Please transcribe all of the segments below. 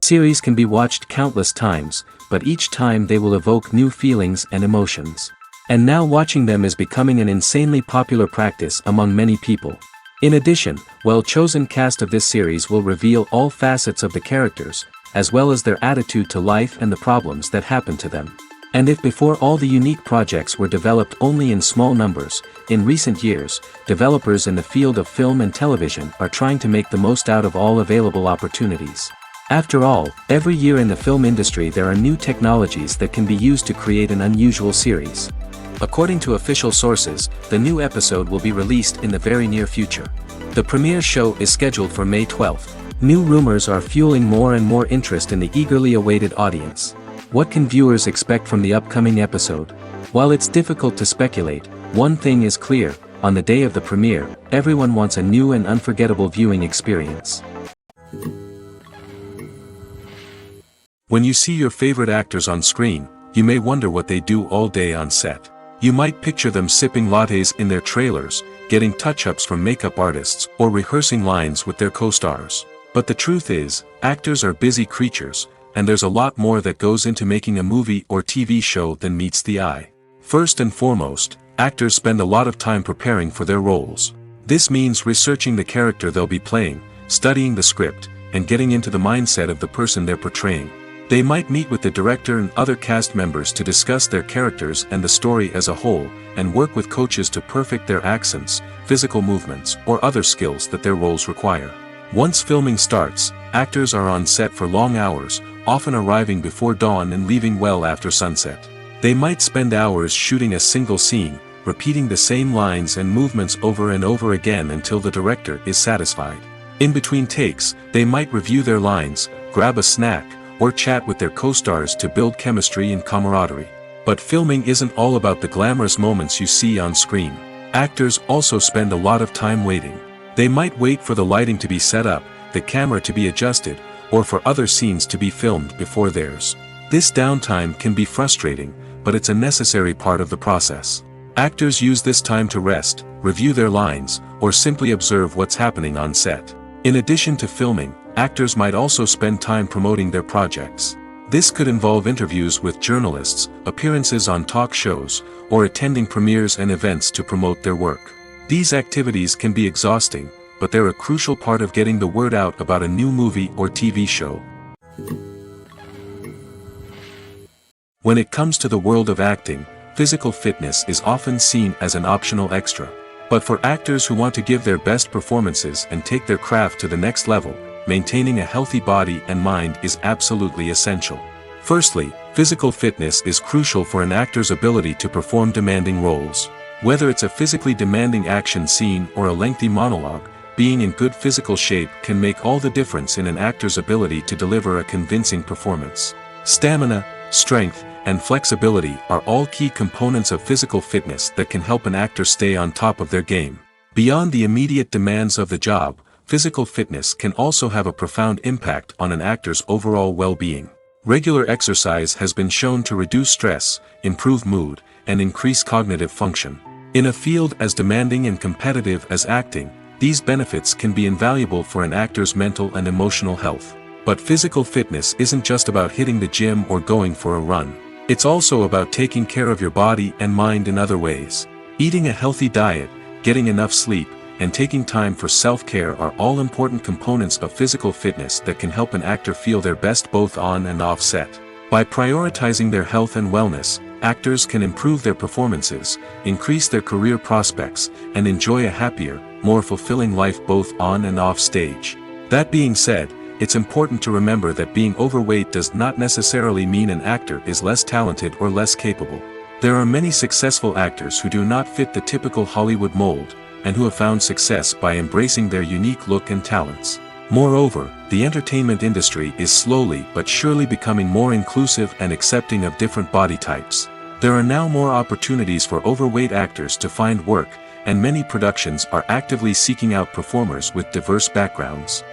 Series can be watched countless times, but each time they will evoke new feelings and emotions. And now watching them is becoming an insanely popular practice among many people. In addition, well-chosen cast of this series will reveal all facets of the characters, as well as their attitude to life and the problems that happen to them. And if before all the unique projects were developed only in small numbers, in recent years, developers in the field of film and television are trying to make the most out of all available opportunities. After all, every year in the film industry there are new technologies that can be used to create an unusual series. According to official sources, the new episode will be released in the very near future. The premiere show is scheduled for May 12th. New rumors are fueling more and more interest in the eagerly awaited audience. What can viewers expect from the upcoming episode? While it's difficult to speculate, one thing is clear: on the day of the premiere, everyone wants a new and unforgettable viewing experience. When you see your favorite actors on screen, you may wonder what they do all day on set. You might picture them sipping lattes in their trailers, getting touch-ups from makeup artists, or rehearsing lines with their co-stars. But the truth is, actors are busy creatures, and there's a lot more that goes into making a movie or TV show than meets the eye. First and foremost, actors spend a lot of time preparing for their roles. This means researching the character they'll be playing, studying the script, and getting into the mindset of the person they're portraying. They might meet with the director and other cast members to discuss their characters and the story as a whole, and work with coaches to perfect their accents, physical movements, or other skills that their roles require. Once filming starts, actors are on set for long hours, often arriving before dawn and leaving well after sunset. They might spend hours shooting a single scene, repeating the same lines and movements over and over again until the director is satisfied. In between takes, they might review their lines, grab a snack, or chat with their co-stars to build chemistry and camaraderie. But filming isn't all about the glamorous moments you see on screen. Actors also spend a lot of time waiting. They might wait for the lighting to be set up, the camera to be adjusted, or for other scenes to be filmed before theirs. This downtime can be frustrating, but it's a necessary part of the process. Actors use this time to rest, review their lines, or simply observe what's happening on set. In addition to filming, actors might also spend time promoting their projects. This could involve interviews with journalists, appearances on talk shows, or attending premieres and events to promote their work. These activities can be exhausting, but they're a crucial part of getting the word out about a new movie or TV show. When it comes to the world of acting, physical fitness is often seen as an optional extra. But for actors who want to give their best performances and take their craft to the next level, maintaining a healthy body and mind is absolutely essential. Firstly, physical fitness is crucial for an actor's ability to perform demanding roles. Whether it's a physically demanding action scene or a lengthy monologue, being in good physical shape can make all the difference in an actor's ability to deliver a convincing performance. Stamina, strength, and flexibility are all key components of physical fitness that can help an actor stay on top of their game. Beyond the immediate demands of the job, physical fitness can also have a profound impact on an actor's overall well-being. Regular exercise has been shown to reduce stress, improve mood, and increase cognitive function. In a field as demanding and competitive as acting, these benefits can be invaluable for an actor's mental and emotional health. But physical fitness isn't just about hitting the gym or going for a run. It's also about taking care of your body and mind in other ways. Eating a healthy diet, getting enough sleep, and taking time for self-care are all important components of physical fitness that can help an actor feel their best both on and off set. By prioritizing their health and wellness, actors can improve their performances, increase their career prospects, and enjoy a happier, more fulfilling life both on and off stage. That being said, it's important to remember that being overweight does not necessarily mean an actor is less talented or less capable. There are many successful actors who do not fit the typical Hollywood mold, and who have found success by embracing their unique look and talents. Moreover, the entertainment industry is slowly but surely becoming more inclusive and accepting of different body types. There are now more opportunities for overweight actors to find work, and many productions are actively seeking out performers with diverse backgrounds.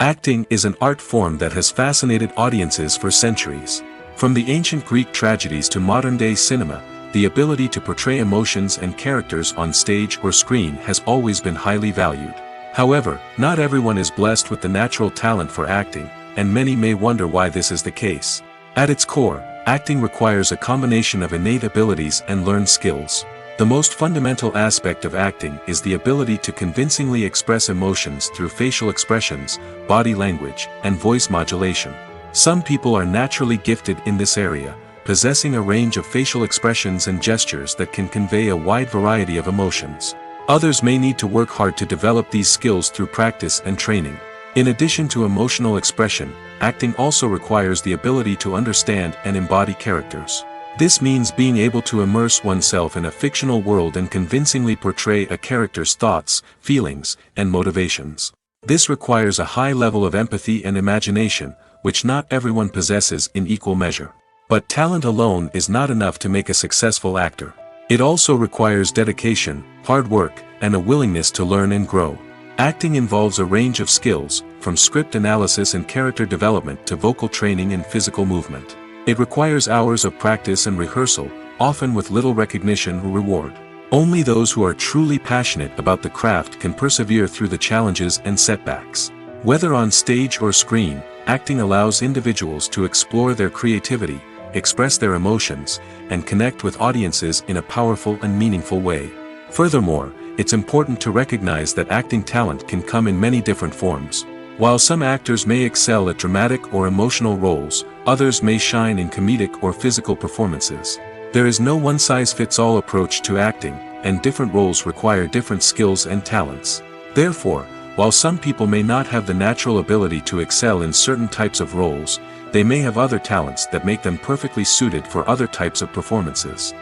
Acting is an art form that has fascinated audiences for centuries. From the ancient Greek tragedies to modern-day cinema, the ability to portray emotions and characters on stage or screen has always been highly valued. However, not everyone is blessed with the natural talent for acting, and many may wonder why this is the case. At its core, acting requires a combination of innate abilities and learned skills. The most fundamental aspect of acting is the ability to convincingly express emotions through facial expressions, body language, and voice modulation. Some people are naturally gifted in this area, possessing a range of facial expressions and gestures that can convey a wide variety of emotions. Others may need to work hard to develop these skills through practice and training. In addition to emotional expression, acting also requires the ability to understand and embody characters. This means being able to immerse oneself in a fictional world and convincingly portray a character's thoughts, feelings, and motivations. This requires a high level of empathy and imagination, which not everyone possesses in equal measure. But talent alone is not enough to make a successful actor. It also requires dedication, hard work, and a willingness to learn and grow. Acting involves a range of skills, from script analysis and character development to vocal training and physical movement. It requires hours of practice and rehearsal, often with little recognition or reward. Only those who are truly passionate about the craft can persevere through the challenges and setbacks. Whether on stage or screen, acting allows individuals to explore their creativity, express their emotions, and connect with audiences in a powerful and meaningful way. Furthermore, it's important to recognize that acting talent can come in many different forms. While some actors may excel at dramatic or emotional roles, others may shine in comedic or physical performances. There is no one-size-fits-all approach to acting, and different roles require different skills and talents. Therefore, while some people may not have the natural ability to excel in certain types of roles, they may have other talents that make them perfectly suited for other types of performances.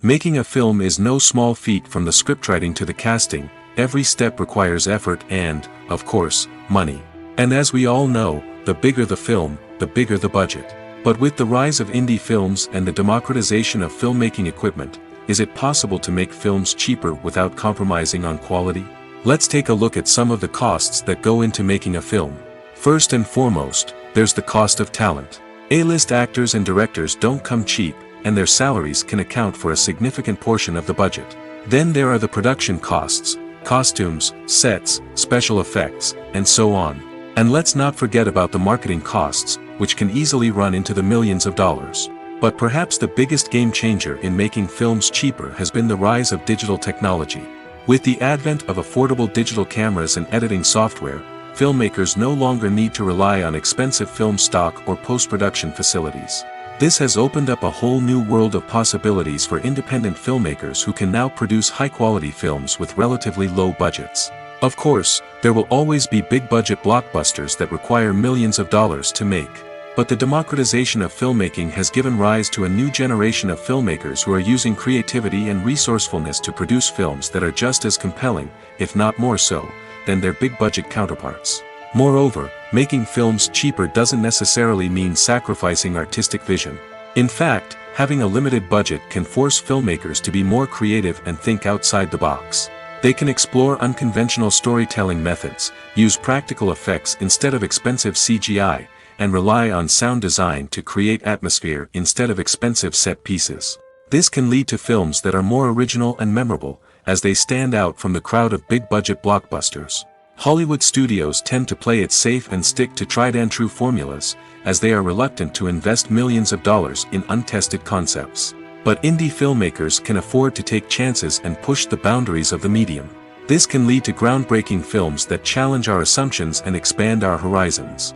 Making a film is no small feat. From the scriptwriting to the casting, every step requires effort and, of course, money. And as we all know, the bigger the film, the bigger the budget. But with the rise of indie films and the democratization of filmmaking equipment, is it possible to make films cheaper without compromising on quality? Let's take a look at some of the costs that go into making a film. First and foremost, there's the cost of talent. A-list actors and directors don't come cheap, and their salaries can account for a significant portion of the budget. Then there are the production costs, costumes, sets, special effects, and so on. And let's not forget about the marketing costs, which can easily run into the millions of dollars. But perhaps the biggest game changer in making films cheaper has been the rise of digital technology. With the advent of affordable digital cameras and editing software, filmmakers no longer need to rely on expensive film stock or post-production facilities. This has opened up a whole new world of possibilities for independent filmmakers who can now produce high-quality films with relatively low budgets. Of course, there will always be big-budget blockbusters that require millions of dollars to make. But the democratization of filmmaking has given rise to a new generation of filmmakers who are using creativity and resourcefulness to produce films that are just as compelling, if not more so, than their big-budget counterparts. Moreover, making films cheaper doesn't necessarily mean sacrificing artistic vision. In fact, having a limited budget can force filmmakers to be more creative and think outside the box. They can explore unconventional storytelling methods, use practical effects instead of expensive CGI, and rely on sound design to create atmosphere instead of expensive set pieces. This can lead to films that are more original and memorable, as they stand out from the crowd of big-budget blockbusters. Hollywood studios tend to play it safe and stick to tried-and-true formulas, as they are reluctant to invest millions of dollars in untested concepts. But indie filmmakers can afford to take chances and push the boundaries of the medium. This can lead to groundbreaking films that challenge our assumptions and expand our horizons.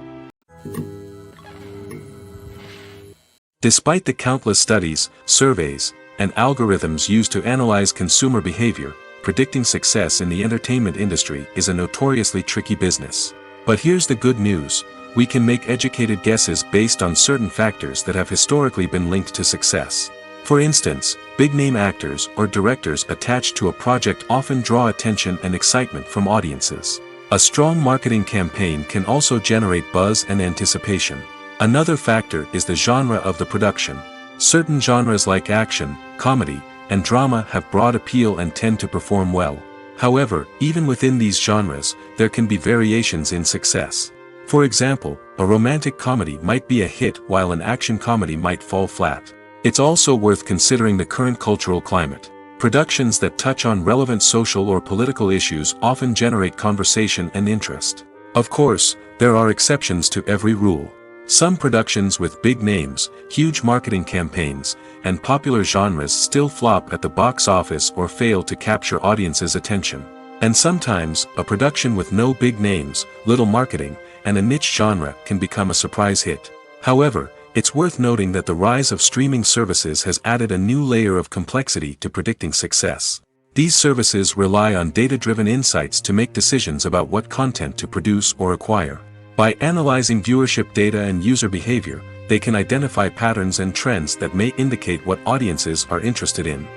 Despite the countless studies, surveys, and algorithms used to analyze consumer behavior, predicting success in the entertainment industry is a notoriously tricky business. But here's the good news: we can make educated guesses based on certain factors that have historically been linked to success. For instance, big-name actors or directors attached to a project often draw attention and excitement from audiences. A strong marketing campaign can also generate buzz and anticipation. Another factor is the genre of the production. Certain genres like action, comedy, and drama have broad appeal and tend to perform well. However, even within these genres, there can be variations in success. For example, a romantic comedy might be a hit while an action comedy might fall flat. It's also worth considering the current cultural climate. Productions that touch on relevant social or political issues often generate conversation and interest. Of course, there are exceptions to every rule. Some productions with big names, huge marketing campaigns, and popular genres still flop at the box office or fail to capture audiences' attention. And sometimes, a production with no big names, little marketing, and a niche genre can become a surprise hit. However, it's worth noting that the rise of streaming services has added a new layer of complexity to predicting success. These services rely on data-driven insights to make decisions about what content to produce or acquire. By analyzing viewership data and user behavior, they can identify patterns and trends that may indicate what audiences are interested in.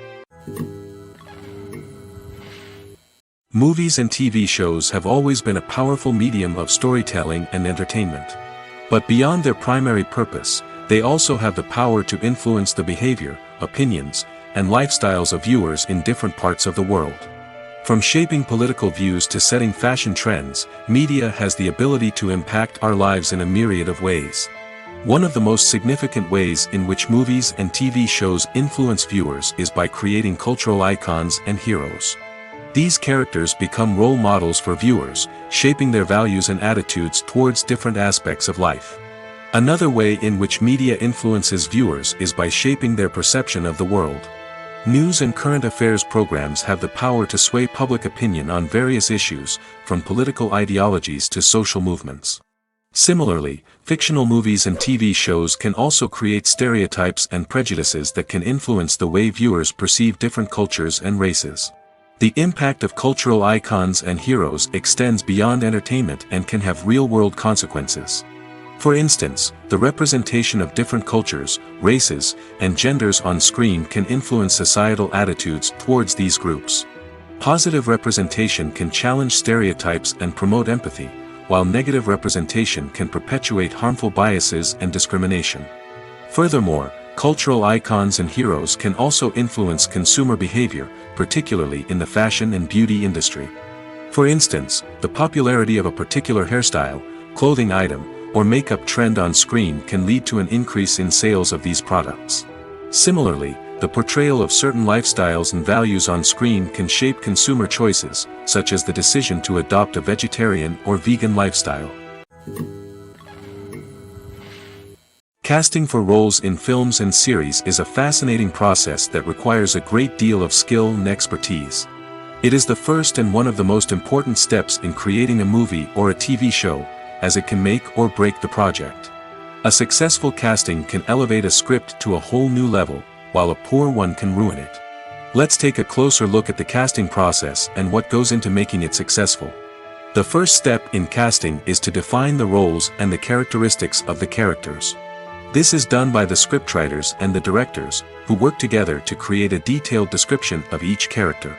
Movies and TV shows have always been a powerful medium of storytelling and entertainment. But beyond their primary purpose, they also have the power to influence the behavior, opinions, and lifestyles of viewers in different parts of the world. From shaping political views to setting fashion trends, media has the ability to impact our lives in a myriad of ways. One of the most significant ways in which movies and TV shows influence viewers is by creating cultural icons and heroes. These characters become role models for viewers, shaping their values and attitudes towards different aspects of life. Another way in which media influences viewers is by shaping their perception of the world. News and current affairs programs have the power to sway public opinion on various issues, from political ideologies to social movements. Similarly, fictional movies and TV shows can also create stereotypes and prejudices that can influence the way viewers perceive different cultures and races. The impact of cultural icons and heroes extends beyond entertainment and can have real-world consequences. For instance, the representation of different cultures, races, and genders on screen can influence societal attitudes towards these groups. Positive representation can challenge stereotypes and promote empathy, while negative representation can perpetuate harmful biases and discrimination. Furthermore, cultural icons and heroes can also influence consumer behavior, particularly in the fashion and beauty industry. For instance, the popularity of a particular hairstyle, clothing item, or makeup trend on screen can lead to an increase in sales of these products. Similarly, the portrayal of certain lifestyles and values on screen can shape consumer choices, such as the decision to adopt a vegetarian or vegan lifestyle. Casting for roles in films and series is a fascinating process that requires a great deal of skill and expertise. It is the first and one of the most important steps in creating a movie or a TV show, as it can make or break the project. A successful casting can elevate a script to a whole new level, while a poor one can ruin it. Let's take a closer look at the casting process and what goes into making it successful. The first step in casting is to define the roles and the characteristics of the characters. This is done by the scriptwriters and the directors, who work together to create a detailed description of each character.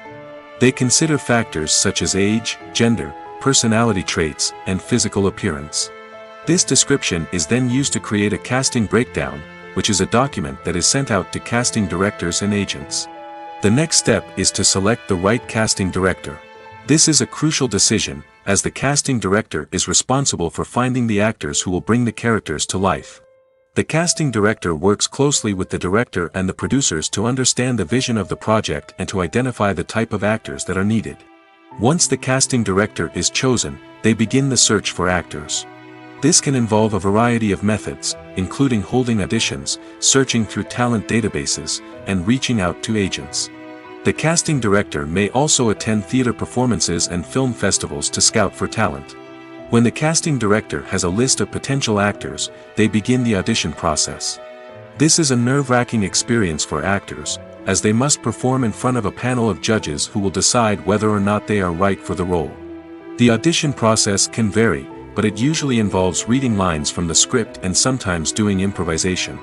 They consider factors such as age, gender, personality traits, and physical appearance. This description is then used to create a casting breakdown, which is a document that is sent out to casting directors and agents. The next step is to select the right casting director. This is a crucial decision, as the casting director is responsible for finding the actors who will bring the characters to life. The casting director works closely with the director and the producers to understand the vision of the project and to identify the type of actors that are needed. Once the casting director is chosen, they begin the search for actors. This can involve a variety of methods, including holding auditions, searching through talent databases, and reaching out to agents. The casting director may also attend theater performances and film festivals to scout for talent. When the casting director has a list of potential actors, they begin the audition process. This is a nerve-wracking experience for actors, as they must perform in front of a panel of judges who will decide whether or not they are right for the role. The audition process can vary, but it usually involves reading lines from the script and sometimes doing improvisation.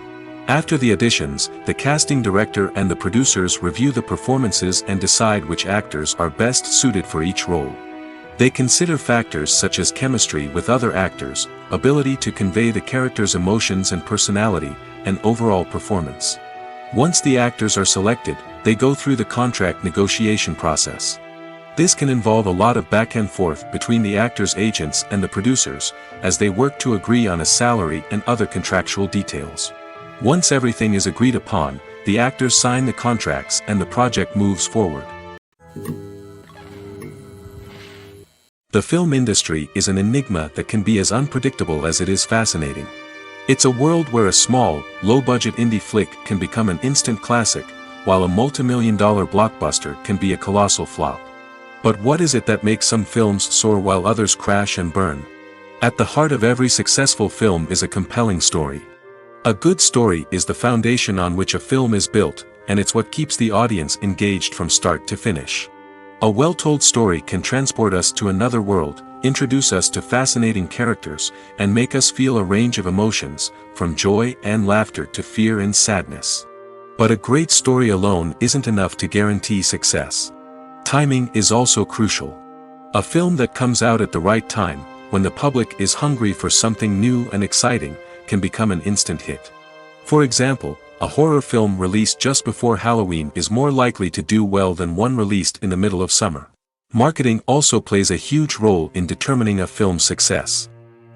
After the auditions, the casting director and the producers review the performances and decide which actors are best suited for each role. They consider factors such as chemistry with other actors, ability to convey the character's emotions and personality, and overall performance. Once the actors are selected, they go through the contract negotiation process. This can involve a lot of back and forth between the actors' agents and the producers, as they work to agree on a salary and other contractual details. Once everything is agreed upon, the actors sign the contracts and the project moves forward. The film industry is an enigma that can be as unpredictable as it is fascinating. It's a world where a small, low-budget indie flick can become an instant classic, while a multi-million-dollar blockbuster can be a colossal flop. But what is it that makes some films soar while others crash and burn? At the heart of every successful film is a compelling story. A good story is the foundation on which a film is built, and it's what keeps the audience engaged from start to finish. A well-told story can transport us to another world, introduce us to fascinating characters, and make us feel a range of emotions, from joy and laughter to fear and sadness. But a great story alone isn't enough to guarantee success. Timing is also crucial. A film that comes out at the right time, when the public is hungry for something new and exciting, can become an instant hit. For example, a horror film released just before Halloween is more likely to do well than one released in the middle of summer. Marketing also plays a huge role in determining a film's success.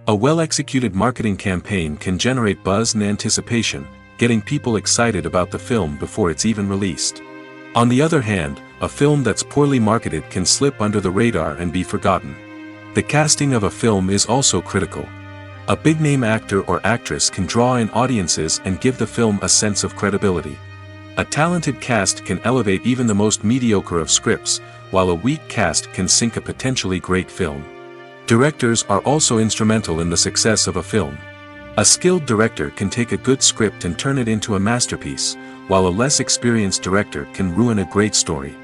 A well-executed marketing campaign can generate buzz and anticipation, getting people excited about the film before it's even released. On the other hand, a film that's poorly marketed can slip under the radar and be forgotten. The casting of a film is also critical. A big-name actor or actress can draw in audiences and give the film a sense of credibility. A talented cast can elevate even the most mediocre of scripts, while a weak cast can sink a potentially great film. Directors are also instrumental in the success of a film. A skilled director can take a good script and turn it into a masterpiece, while a less experienced director can ruin a great story.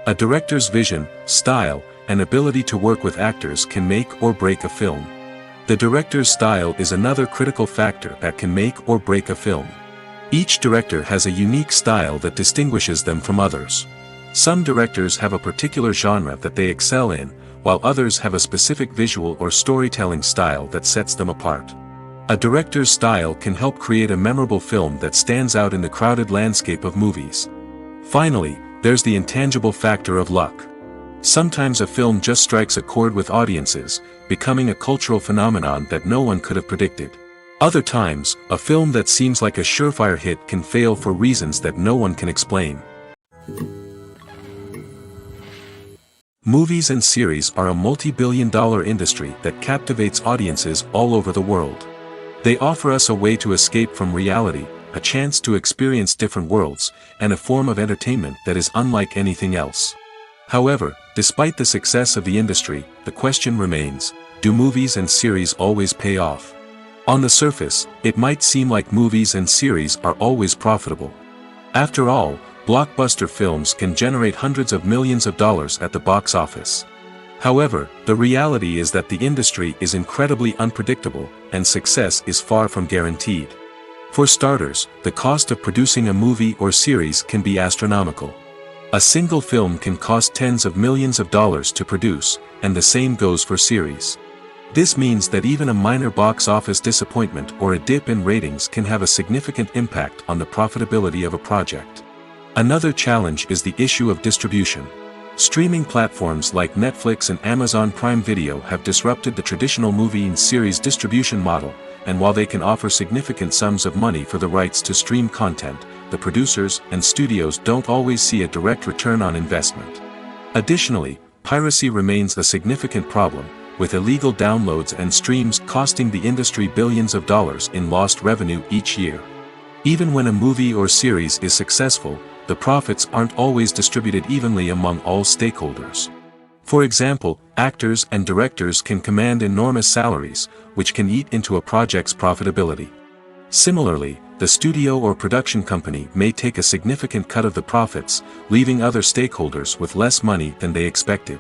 A director's vision, style, and ability to work with actors can make or break a film. The director's style is another critical factor that can make or break a film. Each director has a unique style that distinguishes them from others. Some directors have a particular genre that they excel in, while others have a specific visual or storytelling style that sets them apart. A director's style can help create a memorable film that stands out in the crowded landscape of movies. Finally, there's the intangible factor of luck. Sometimes a film just strikes a chord with audiences, becoming a cultural phenomenon that no one could have predicted. Other times, a film that seems like a surefire hit can fail for reasons that no one can explain. Movies and series are a multi-billion-dollar industry that captivates audiences all over the world. They offer us a way to escape from reality, a chance to experience different worlds, and a form of entertainment that is unlike anything else. However, despite the success of the industry, the question remains, do movies and series always pay off? On the surface, it might seem like movies and series are always profitable. After all, blockbuster films can generate hundreds of millions of dollars at the box office. However, the reality is that the industry is incredibly unpredictable, and success is far from guaranteed. For starters, the cost of producing a movie or series can be astronomical. A single film can cost tens of millions of dollars to produce, and the same goes for series. This means that even a minor box office disappointment or a dip in ratings can have a significant impact on the profitability of a project. Another challenge is the issue of distribution. Streaming platforms like Netflix and Amazon Prime Video have disrupted the traditional movie and series distribution model, and while they can offer significant sums of money for the rights to stream content, the producers and studios don't always see a direct return on investment. Additionally, piracy remains a significant problem, with illegal downloads and streams costing the industry billions of dollars in lost revenue each year. Even when a movie or series is successful, the profits aren't always distributed evenly among all stakeholders. For example, actors and directors can command enormous salaries, which can eat into a project's profitability. Similarly, the studio or production company may take a significant cut of the profits, leaving other stakeholders with less money than they expected.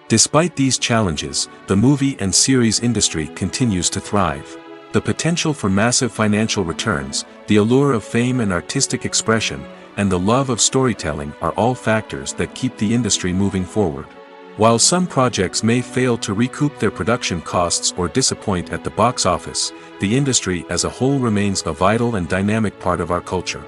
Despite these challenges, the movie and series industry continues to thrive. The potential for massive financial returns, the allure of fame and artistic expression, and the love of storytelling are all factors that keep the industry moving forward. While some projects may fail to recoup their production costs or disappoint at the box office, the industry as a whole remains a vital and dynamic part of our culture.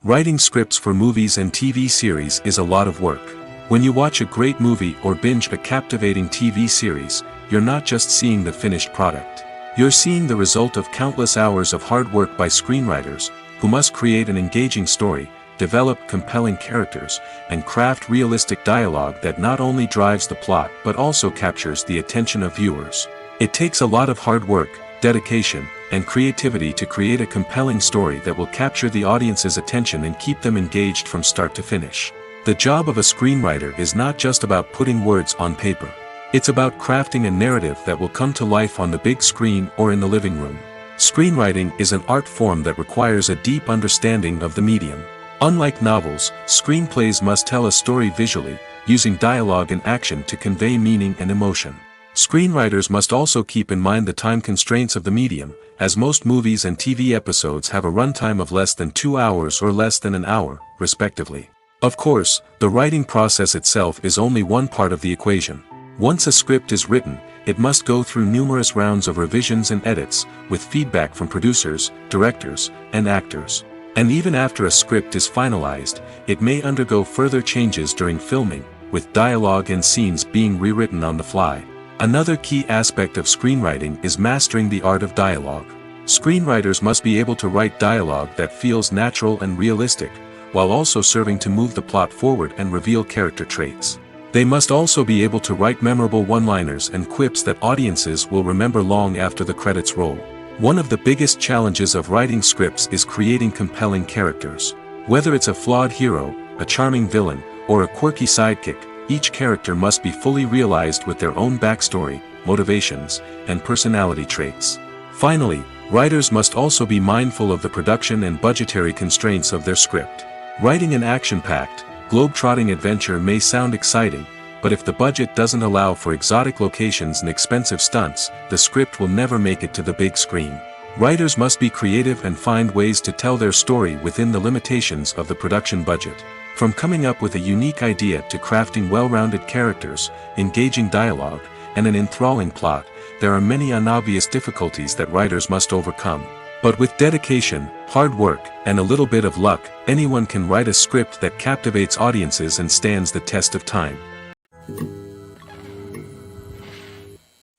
Writing scripts for movies and TV series is a lot of work. When you watch a great movie or binge a captivating TV series, you're not just seeing the finished product. You're seeing the result of countless hours of hard work by screenwriters, who must create an engaging story, develop compelling characters, and craft realistic dialogue that not only drives the plot but also captures the attention of viewers. It takes a lot of hard work, dedication, and creativity to create a compelling story that will capture the audience's attention and keep them engaged from start to finish. The job of a screenwriter is not just about putting words on paper. It's about crafting a narrative that will come to life on the big screen or in the living room. Screenwriting is an art form that requires a deep understanding of the medium. Unlike novels, screenplays must tell a story visually, using dialogue and action to convey meaning and emotion. Screenwriters must also keep in mind the time constraints of the medium, as most movies and TV episodes have a runtime of less than 2 hours or less than an hour, respectively. Of course, the writing process itself is only one part of the equation. Once a script is written, it must go through numerous rounds of revisions and edits, with feedback from producers, directors, and actors. And even after a script is finalized, it may undergo further changes during filming, with dialogue and scenes being rewritten on the fly. Another key aspect of screenwriting is mastering the art of dialogue. Screenwriters must be able to write dialogue that feels natural and realistic, while also serving to move the plot forward and reveal character traits. They must also be able to write memorable one-liners and quips that audiences will remember long after the credits roll. One of the biggest challenges of writing scripts is creating compelling characters. Whether it's a flawed hero, a charming villain, or a quirky sidekick, each character must be fully realized with their own backstory, motivations, and personality traits. Finally, writers must also be mindful of the production and budgetary constraints of their script. Writing an action-packed, globe-trotting adventure may sound exciting, but if the budget doesn't allow for exotic locations and expensive stunts, the script will never make it to the big screen. Writers must be creative and find ways to tell their story within the limitations of the production budget. From coming up with a unique idea to crafting well-rounded characters, engaging dialogue, and an enthralling plot, there are many unobvious difficulties that writers must overcome. But with dedication, hard work, and a little bit of luck, anyone can write a script that captivates audiences and stands the test of time.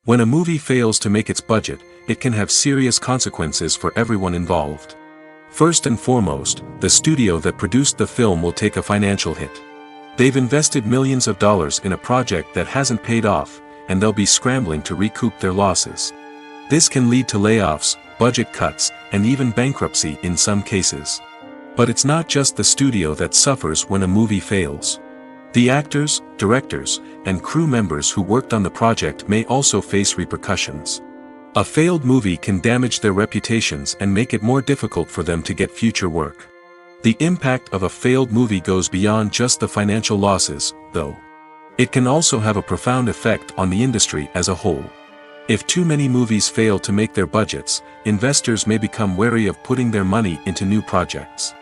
When a movie fails to make its budget, it can have serious consequences for everyone involved. First and foremost, the studio that produced the film will take a financial hit. They've invested millions of dollars in a project that hasn't paid off, and they'll be scrambling to recoup their losses. This can lead to layoffs, budget cuts, and even bankruptcy in some cases. But it's not just the studio that suffers when a movie fails. The actors, directors, and crew members who worked on the project may also face repercussions. A failed movie can damage their reputations and make it more difficult for them to get future work. The impact of a failed movie goes beyond just the financial losses, though. It can also have a profound effect on the industry as a whole. If too many movies fail to make their budgets, investors may become wary of putting their money into new projects.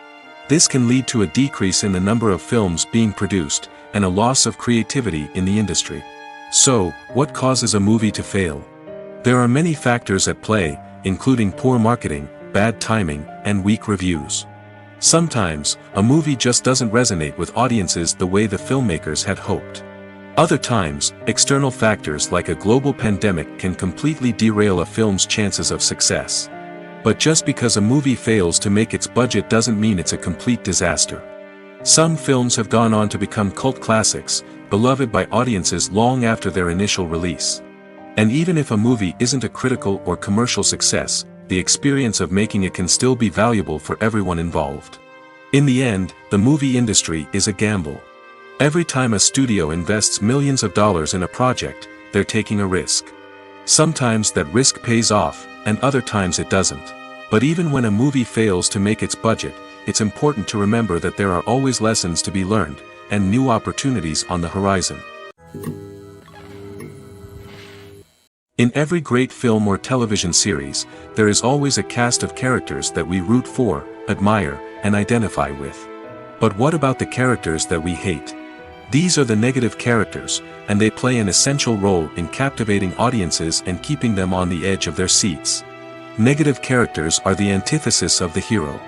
This can lead to a decrease in the number of films being produced, and a loss of creativity in the industry. So, what causes a movie to fail? There are many factors at play, including poor marketing, bad timing, and weak reviews. Sometimes, a movie just doesn't resonate with audiences the way the filmmakers had hoped. Other times, external factors like a global pandemic can completely derail a film's chances of success. But just because a movie fails to make its budget doesn't mean it's a complete disaster. Some films have gone on to become cult classics, beloved by audiences long after their initial release. And even if a movie isn't a critical or commercial success, the experience of making it can still be valuable for everyone involved. In the end, the movie industry is a gamble. Every time a studio invests millions of dollars in a project, they're taking a risk. Sometimes that risk pays off, and other times it doesn't. But even when a movie fails to make its budget, it's important to remember that there are always lessons to be learned, and new opportunities on the horizon. In every great film or television series, there is always a cast of characters that we root for, admire, and identify with. But what about the characters that we hate? These are the negative characters, and they play an essential role in captivating audiences and keeping them on the edge of their seats. Negative characters are the antithesis of the hero.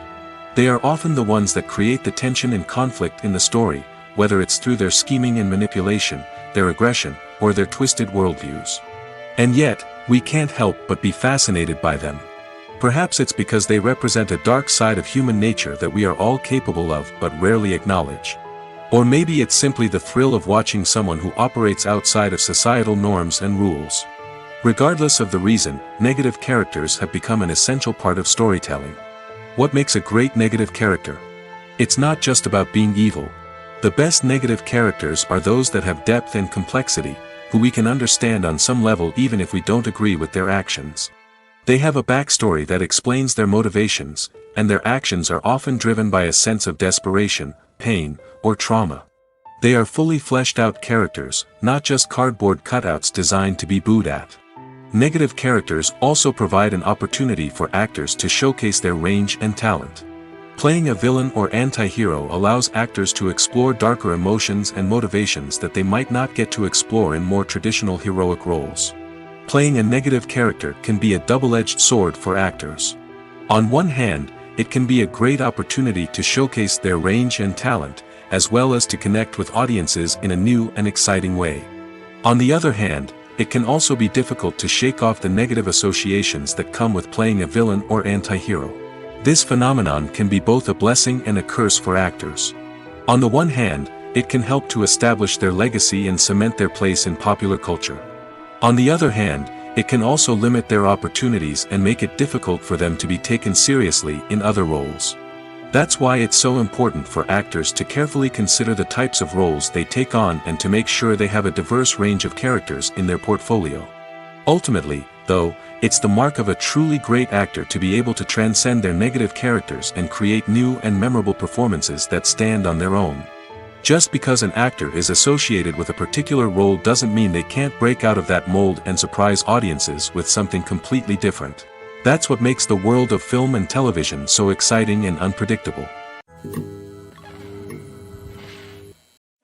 They are often the ones that create the tension and conflict in the story, whether it's through their scheming and manipulation, their aggression, or their twisted worldviews. And yet, We can't help but be fascinated by them. Perhaps it's because they represent a dark side of human nature that we are all capable of but rarely acknowledge. Or maybe it's simply the thrill of watching someone who operates outside of societal norms and rules. Regardless of the reason, negative characters have become an essential part of storytelling. What makes a great negative character? It's not just about being evil. The best negative characters are those that have depth and complexity, who we can understand on some level even if we don't agree with their actions. They have a backstory that explains their motivations, and their actions are often driven by a sense of desperation, pain, or trauma. They are fully fleshed out characters, not just cardboard cutouts designed to be booed at. Negative characters also provide an opportunity for actors to showcase their range and talent. Playing a villain or anti-hero allows actors to explore darker emotions and motivations that they might not get to explore in more traditional heroic roles. Playing a negative character can be a double-edged sword for actors. On one hand, it can be a great opportunity to showcase their range and talent, as well as to connect with audiences in a new and exciting way. On the other hand, it can also be difficult to shake off the negative associations that come with playing a villain or anti-hero. This phenomenon can be both a blessing and a curse for actors. On the one hand, it can help to establish their legacy and cement their place in popular culture. On the other hand, it can also limit their opportunities and make it difficult for them to be taken seriously in other roles. That's why it's so important for actors to carefully consider the types of roles they take on and to make sure they have a diverse range of characters in their portfolio. Ultimately, though, it's the mark of a truly great actor to be able to transcend their negative characters and create new and memorable performances that stand on their own. Just because an actor is associated with a particular role doesn't mean they can't break out of that mold and surprise audiences with something completely different. That's what makes the world of film and television so exciting and unpredictable.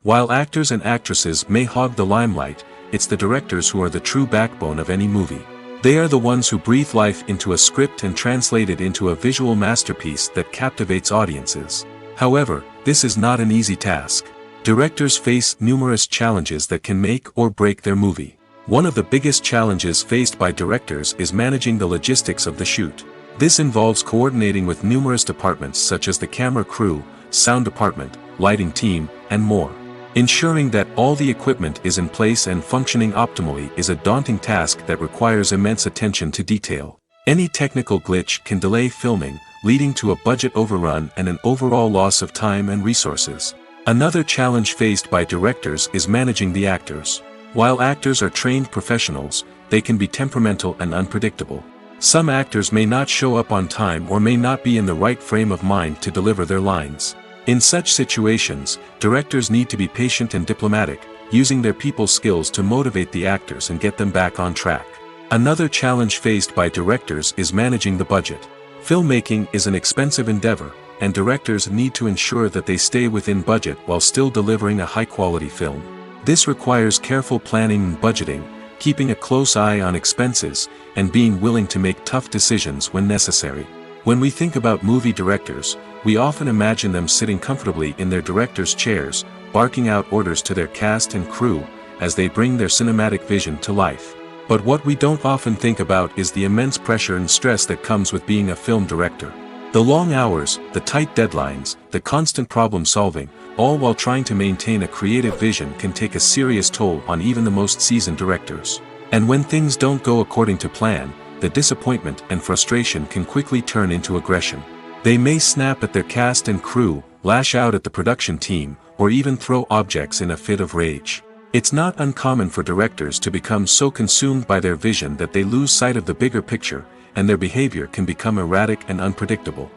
While actors and actresses may hog the limelight, it's the directors who are the true backbone of any movie. They are the ones who breathe life into a script and translate it into a visual masterpiece that captivates audiences. However, this is not an easy task. Directors face numerous challenges that can make or break their movie. One of the biggest challenges faced by directors is managing the logistics of the shoot. This involves coordinating with numerous departments such as the camera crew, sound department, lighting team, and more. Ensuring that all the equipment is in place and functioning optimally is a daunting task that requires immense attention to detail. Any technical glitch can delay filming, leading to a budget overrun and an overall loss of time and resources. Another challenge faced by directors is managing the actors. While actors are trained professionals, they can be temperamental and unpredictable. Some actors may not show up on time or may not be in the right frame of mind to deliver their lines. In such situations, directors need to be patient and diplomatic, using their people skills to motivate the actors and get them back on track. Another challenge faced by directors is managing the budget. Filmmaking is an expensive endeavor, and directors need to ensure that they stay within budget while still delivering a high-quality film. This requires careful planning and budgeting, keeping a close eye on expenses, and being willing to make tough decisions when necessary. When we think about movie directors, we often imagine them sitting comfortably in their director's chairs, barking out orders to their cast and crew, as they bring their cinematic vision to life. But what we don't often think about is the immense pressure and stress that comes with being a film director. The long hours, the tight deadlines, the constant problem solving, all while trying to maintain a creative vision can take a serious toll on even the most seasoned directors. And when things don't go according to plan, the disappointment and frustration can quickly turn into aggression. They may snap at their cast and crew, lash out at the production team, or even throw objects in a fit of rage. It's not uncommon for directors to become so consumed by their vision that they lose sight of the bigger picture, and their behavior can become erratic and unpredictable.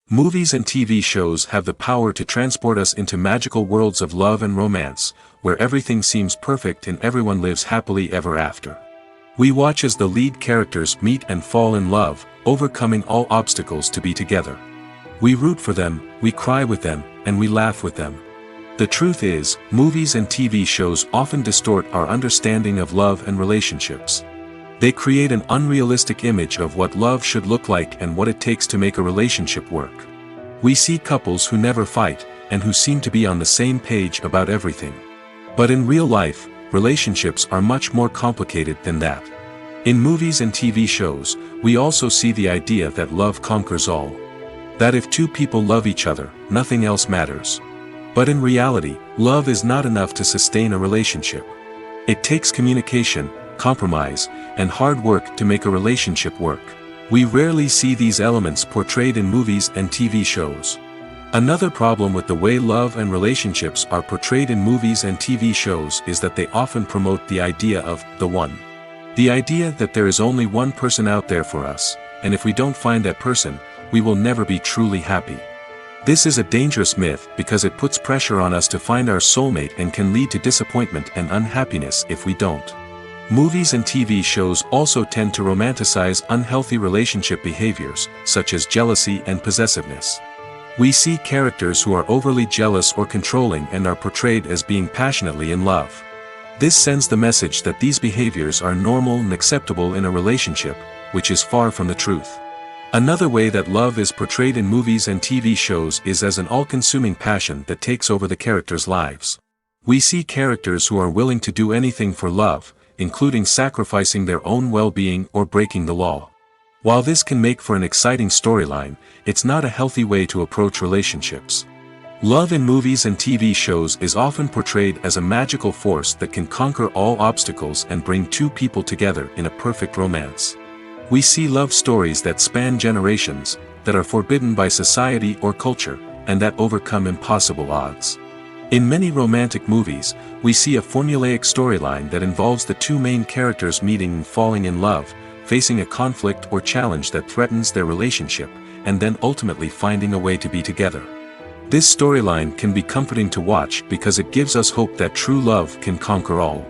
Movies and TV shows have the power to transport us into magical worlds of love and romance, where everything seems perfect and everyone lives happily ever after. We watch as the lead characters meet and fall in love, overcoming all obstacles to be together. We root for them, we cry with them, and we laugh with them. The truth is, movies and TV shows often distort our understanding of love and relationships. They create an unrealistic image of what love should look like and what it takes to make a relationship work. We see couples who never fight, and who seem to be on the same page about everything. But in real life, relationships are much more complicated than that. In movies and TV shows, we also see the idea that love conquers all. That if two people love each other, nothing else matters. But in reality, love is not enough to sustain a relationship. It takes communication, compromise, and hard work to make a relationship work. We rarely see these elements portrayed in movies and TV shows. Another problem with the way love and relationships are portrayed in movies and TV shows is that they often promote the idea of the one. The idea that there is only one person out there for us, and if we don't find that person, we will never be truly happy. This is a dangerous myth because it puts pressure on us to find our soulmate and can lead to disappointment and unhappiness if we don't. Movies and TV shows also tend to romanticize unhealthy relationship behaviors, such as jealousy and possessiveness. We see characters who are overly jealous or controlling and are portrayed as being passionately in love. This sends the message that these behaviors are normal and acceptable in a relationship, which is far from the truth. Another way that love is portrayed in movies and TV shows is as an all-consuming passion that takes over the characters' lives. We see characters who are willing to do anything for love, including sacrificing their own well-being or breaking the law. While this can make for an exciting storyline, it's not a healthy way to approach relationships. Love in movies and TV shows is often portrayed as a magical force that can conquer all obstacles and bring two people together in a perfect romance. We see love stories that span generations, that are forbidden by society or culture, and that overcome impossible odds. In many romantic movies, we see a formulaic storyline that involves the two main characters meeting and falling in love, facing a conflict or challenge that threatens their relationship, and then ultimately finding a way to be together. This storyline can be comforting to watch because it gives us hope that true love can conquer all.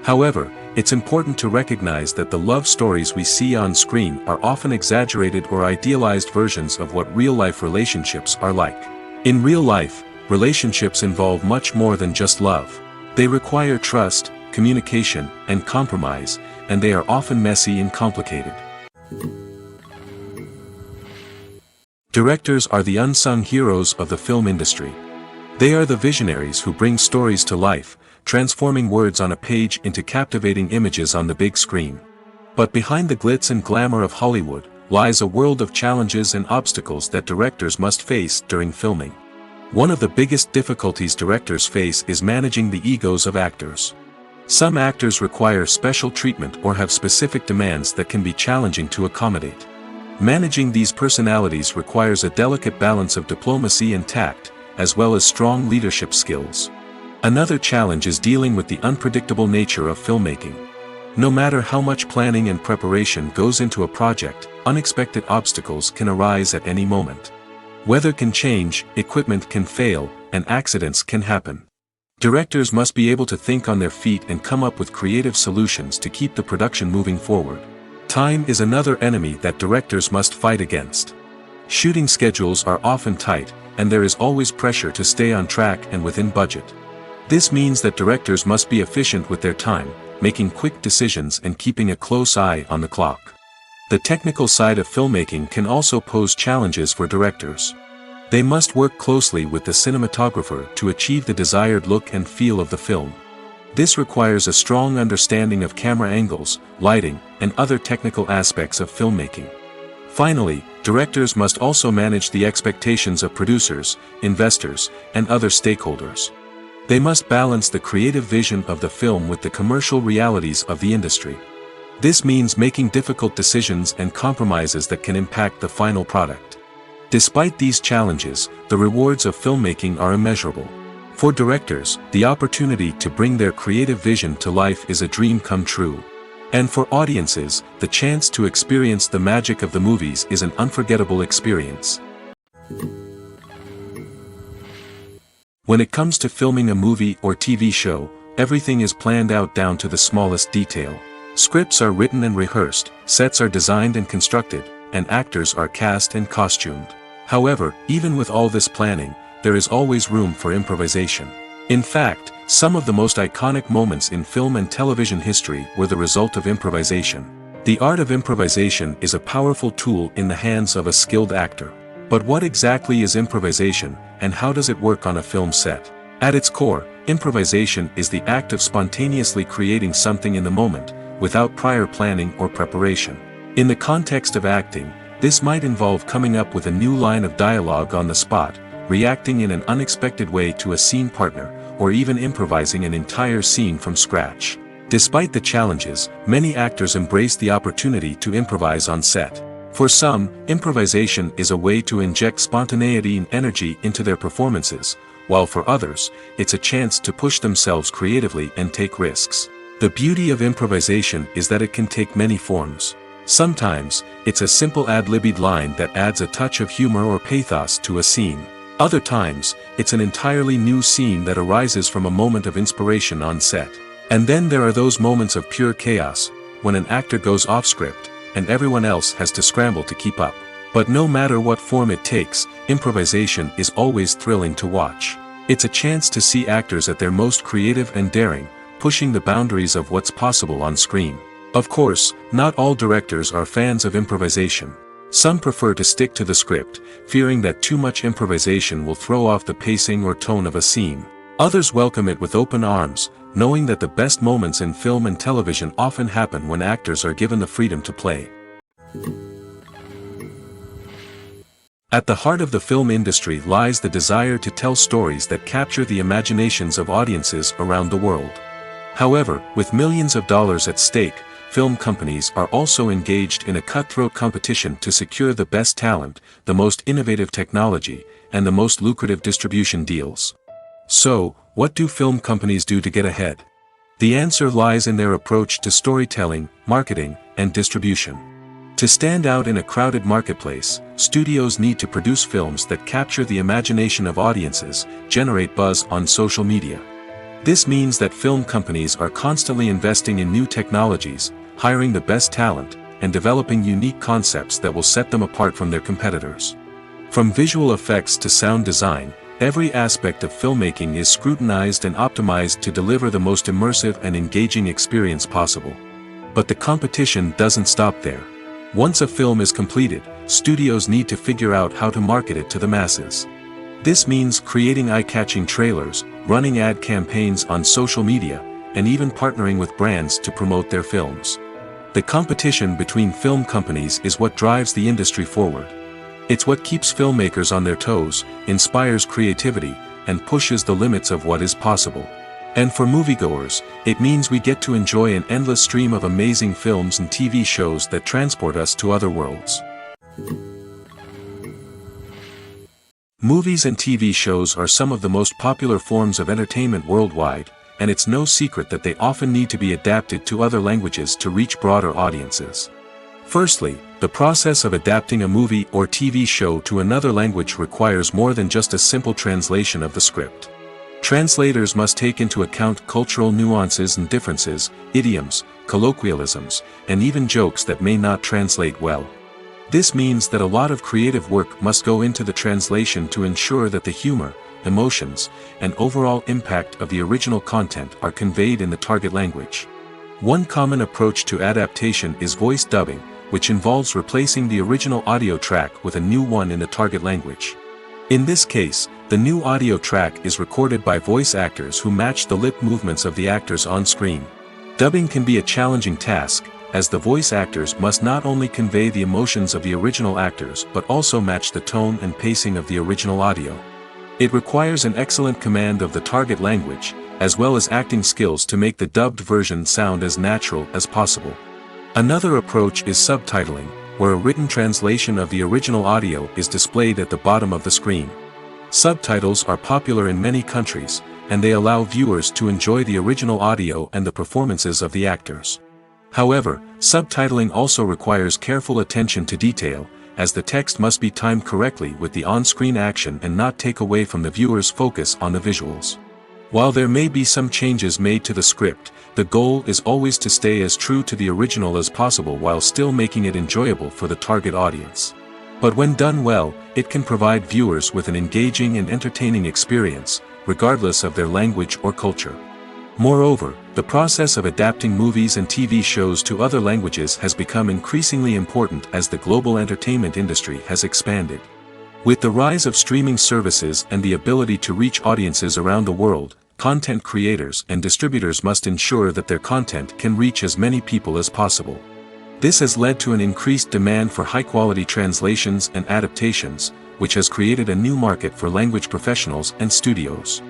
However, it's important to recognize that the love stories we see on screen are often exaggerated or idealized versions of what real-life relationships are like. In real life, relationships involve much more than just love. They require trust, communication, and compromise, and they are often messy and complicated. Directors are the unsung heroes of the film industry. They are the visionaries who bring stories to life, transforming words on a page into captivating images on the big screen. But behind the glitz and glamour of Hollywood, lies a world of challenges and obstacles that directors must face during filming. One of the biggest difficulties directors face is managing the egos of actors. Some actors require special treatment or have specific demands that can be challenging to accommodate. Managing these personalities requires a delicate balance of diplomacy and tact, as well as strong leadership skills. Another challenge is dealing with the unpredictable nature of filmmaking. No matter how much planning and preparation goes into a project, unexpected obstacles can arise at any moment. Weather can change, equipment can fail, and accidents can happen. Directors must be able to think on their feet and come up with creative solutions to keep the production moving forward. Time is another enemy that directors must fight against. Shooting schedules are often tight, and there is always pressure to stay on track and within budget. This means that directors must be efficient with their time, making quick decisions and keeping a close eye on the clock. The technical side of filmmaking can also pose challenges for directors. They must work closely with the cinematographer to achieve the desired look and feel of the film. This requires a strong understanding of camera angles, lighting, and other technical aspects of filmmaking. Finally, directors must also manage the expectations of producers, investors, and other stakeholders. They must balance the creative vision of the film with the commercial realities of the industry. This means making difficult decisions and compromises that can impact the final product. Despite these challenges, the rewards of filmmaking are immeasurable. For directors, the opportunity to bring their creative vision to life is a dream come true. And for audiences, the chance to experience the magic of the movies is an unforgettable experience. When it comes to filming a movie or TV show, everything is planned out down to the smallest detail. Scripts are written and rehearsed, sets are designed and constructed, and actors are cast and costumed. However, even with all this planning, there is always room for improvisation. In fact, some of the most iconic moments in film and television history were the result of improvisation. The art of improvisation is a powerful tool in the hands of a skilled actor. But what exactly is improvisation, and how does it work on a film set? At its core, improvisation is the act of spontaneously creating something in the moment, without prior planning or preparation. In the context of acting, this might involve coming up with a new line of dialogue on the spot, reacting in an unexpected way to a scene partner, or even improvising an entire scene from scratch. Despite the challenges, many actors embrace the opportunity to improvise on set. For some, improvisation is a way to inject spontaneity and energy into their performances, while for others, it's a chance to push themselves creatively and take risks. The beauty of improvisation is that it can take many forms. Sometimes, it's a simple ad-libbed line that adds a touch of humor or pathos to a scene. Other times, it's an entirely new scene that arises from a moment of inspiration on set. And then there are those moments of pure chaos, when an actor goes off script, and everyone else has to scramble to keep up. But no matter what form it takes, improvisation is always thrilling to watch. It's a chance to see actors at their most creative and daring, pushing the boundaries of what's possible on screen. Of course, not all directors are fans of improvisation. Some prefer to stick to the script, fearing that too much improvisation will throw off the pacing or tone of a scene. Others welcome it with open arms, knowing that the best moments in film and television often happen when actors are given the freedom to play. At the heart of the film industry lies the desire to tell stories that capture the imaginations of audiences around the world. However, with millions of dollars at stake, film companies are also engaged in a cutthroat competition to secure the best talent, the most innovative technology, and the most lucrative distribution deals. So, what do film companies do to get ahead? The answer lies in their approach to storytelling, marketing, and distribution. To stand out in a crowded marketplace, studios need to produce films that capture the imagination of audiences, generate buzz on social media. This means that film companies are constantly investing in new technologies, hiring the best talent, and developing unique concepts that will set them apart from their competitors. From visual effects to sound design, every aspect of filmmaking is scrutinized and optimized to deliver the most immersive and engaging experience possible. But the competition doesn't stop there. Once a film is completed, studios need to figure out how to market it to the masses. This means creating eye-catching trailers, running ad campaigns on social media, and even partnering with brands to promote their films. The competition between film companies is what drives the industry forward. It's what keeps filmmakers on their toes, inspires creativity, and pushes the limits of what is possible. And for moviegoers, it means we get to enjoy an endless stream of amazing films and TV shows that transport us to other worlds. Movies and TV shows are some of the most popular forms of entertainment worldwide, and it's no secret that they often need to be adapted to other languages to reach broader audiences. Firstly, the process of adapting a movie or TV show to another language requires more than just a simple translation of the script. Translators must take into account cultural nuances and differences, idioms, colloquialisms, and even jokes that may not translate well. This means that a lot of creative work must go into the translation to ensure that the humor, emotions, and overall impact of the original content are conveyed in the target language. One common approach to adaptation is voice dubbing, which involves replacing the original audio track with a new one in the target language. In this case, the new audio track is recorded by voice actors who match the lip movements of the actors on screen. Dubbing can be a challenging task, as the voice actors must not only convey the emotions of the original actors but also match the tone and pacing of the original audio. It requires an excellent command of the target language, as well as acting skills to make the dubbed version sound as natural as possible. Another approach is subtitling, where a written translation of the original audio is displayed at the bottom of the screen. Subtitles are popular in many countries, and they allow viewers to enjoy the original audio and the performances of the actors. However, subtitling also requires careful attention to detail, as the text must be timed correctly with the on-screen action and not take away from the viewer's focus on the visuals. While there may be some changes made to the script, the goal is always to stay as true to the original as possible while still making it enjoyable for the target audience. But when done well, it can provide viewers with an engaging and entertaining experience, regardless of their language or culture. Moreover, the process of adapting movies and TV shows to other languages has become increasingly important as the global entertainment industry has expanded. With the rise of streaming services and the ability to reach audiences around the world, content creators and distributors must ensure that their content can reach as many people as possible. This has led to an increased demand for high-quality translations and adaptations, which has created a new market for language professionals and studios.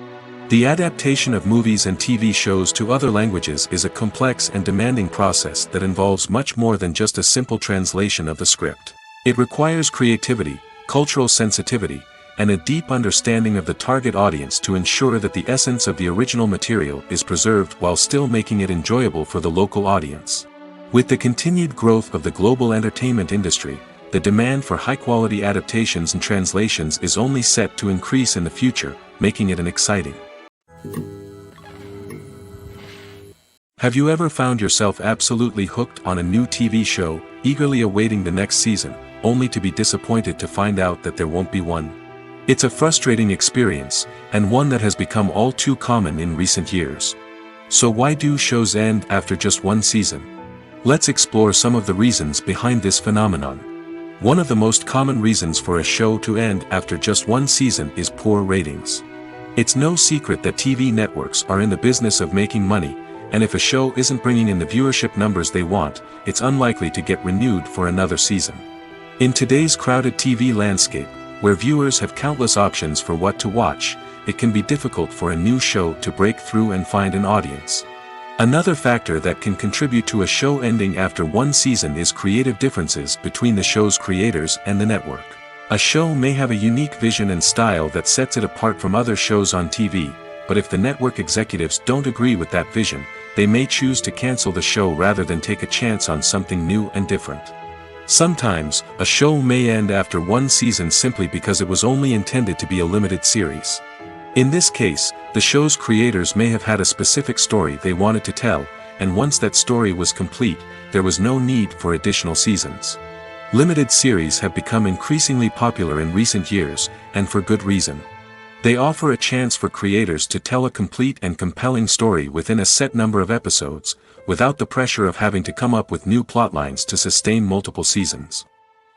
The adaptation of movies and TV shows to other languages is a complex and demanding process that involves much more than just a simple translation of the script. It requires creativity, cultural sensitivity, and a deep understanding of the target audience to ensure that the essence of the original material is preserved while still making it enjoyable for the local audience. With the continued growth of the global entertainment industry, the demand for high-quality adaptations and translations is only set to increase in the future, making it exciting. Have you ever found yourself absolutely hooked on a new TV show, eagerly awaiting the next season, only to be disappointed to find out that there won't be one? It's a frustrating experience, and one that has become all too common in recent years. So why do shows end after just one season? Let's explore some of the reasons behind this phenomenon. One of the most common reasons for a show to end after just one season is poor ratings. It's no secret that TV networks are in the business of making money, and if a show isn't bringing in the viewership numbers they want, it's unlikely to get renewed for another season. In today's crowded TV landscape, where viewers have countless options for what to watch, it can be difficult for a new show to break through and find an audience. Another factor that can contribute to a show ending after one season is creative differences between the show's creators and the network. A show may have a unique vision and style that sets it apart from other shows on TV, but if the network executives don't agree with that vision, they may choose to cancel the show rather than take a chance on something new and different. Sometimes, a show may end after one season simply because it was only intended to be a limited series. In this case, the show's creators may have had a specific story they wanted to tell, and once that story was complete, there was no need for additional seasons. Limited series have become increasingly popular in recent years, and for good reason. They offer a chance for creators to tell a complete and compelling story within a set number of episodes, without the pressure of having to come up with new plotlines to sustain multiple seasons.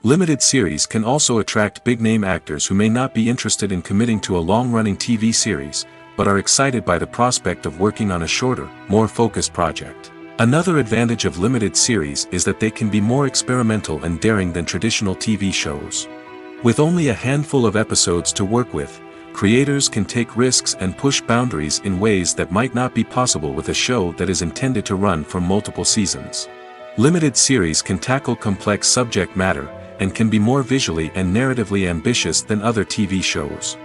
Limited series can also attract big-name actors who may not be interested in committing to a long-running TV series, but are excited by the prospect of working on a shorter, more focused project. Another advantage of limited series is that they can be more experimental and daring than traditional TV shows. With only a handful of episodes to work with, creators can take risks and push boundaries in ways that might not be possible with a show that is intended to run for multiple seasons. Limited series can tackle complex subject matter, and can be more visually and narratively ambitious than other TV shows.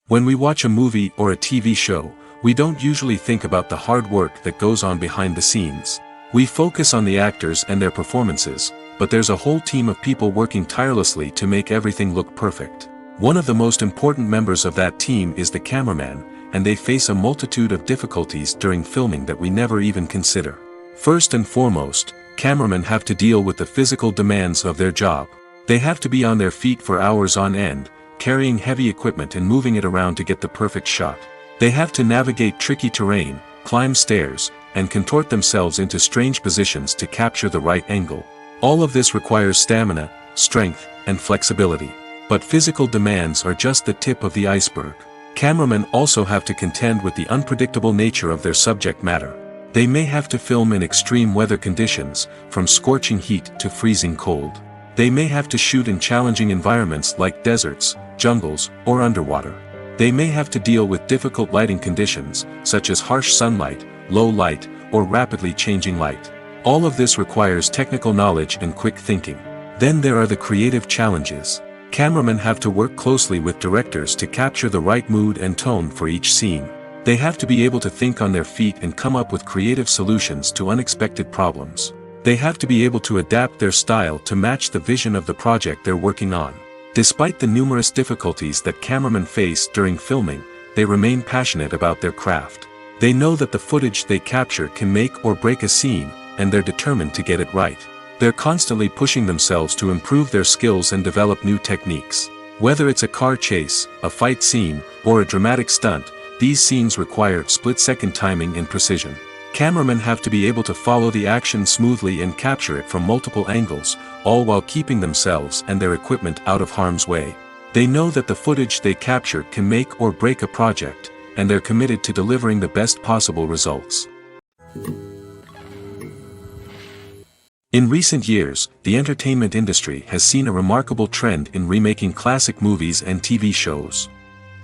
When we watch a movie or a TV show, we don't usually think about the hard work that goes on behind the scenes. We focus on the actors and their performances, but there's a whole team of people working tirelessly to make everything look perfect. One of the most important members of that team is the cameraman, and they face a multitude of difficulties during filming that we never even consider. First and foremost, cameramen have to deal with the physical demands of their job. They have to be on their feet for hours on end, carrying heavy equipment and moving it around to get the perfect shot. They have to navigate tricky terrain, climb stairs, and contort themselves into strange positions to capture the right angle. All of this requires stamina, strength, and flexibility. But physical demands are just the tip of the iceberg. Cameramen also have to contend with the unpredictable nature of their subject matter. They may have to film in extreme weather conditions, from scorching heat to freezing cold. They may have to shoot in challenging environments like deserts, jungles, or underwater. They may have to deal with difficult lighting conditions, such as harsh sunlight, low light, or rapidly changing light. All of this requires technical knowledge and quick thinking. Then there are the creative challenges. Cameramen have to work closely with directors to capture the right mood and tone for each scene. They have to be able to think on their feet and come up with creative solutions to unexpected problems. They have to be able to adapt their style to match the vision of the project they're working on. Despite the numerous difficulties that cameramen face during filming, they remain passionate about their craft. They know that the footage they capture can make or break a scene, and they're determined to get it right. They're constantly pushing themselves to improve their skills and develop new techniques. Whether it's a car chase, a fight scene, or a dramatic stunt, these scenes require split-second timing and precision. Cameramen have to be able to follow the action smoothly and capture it from multiple angles, all while keeping themselves and their equipment out of harm's way. They know that the footage they capture can make or break a project, and they're committed to delivering the best possible results. In recent years, the entertainment industry has seen a remarkable trend in remaking classic movies and TV shows.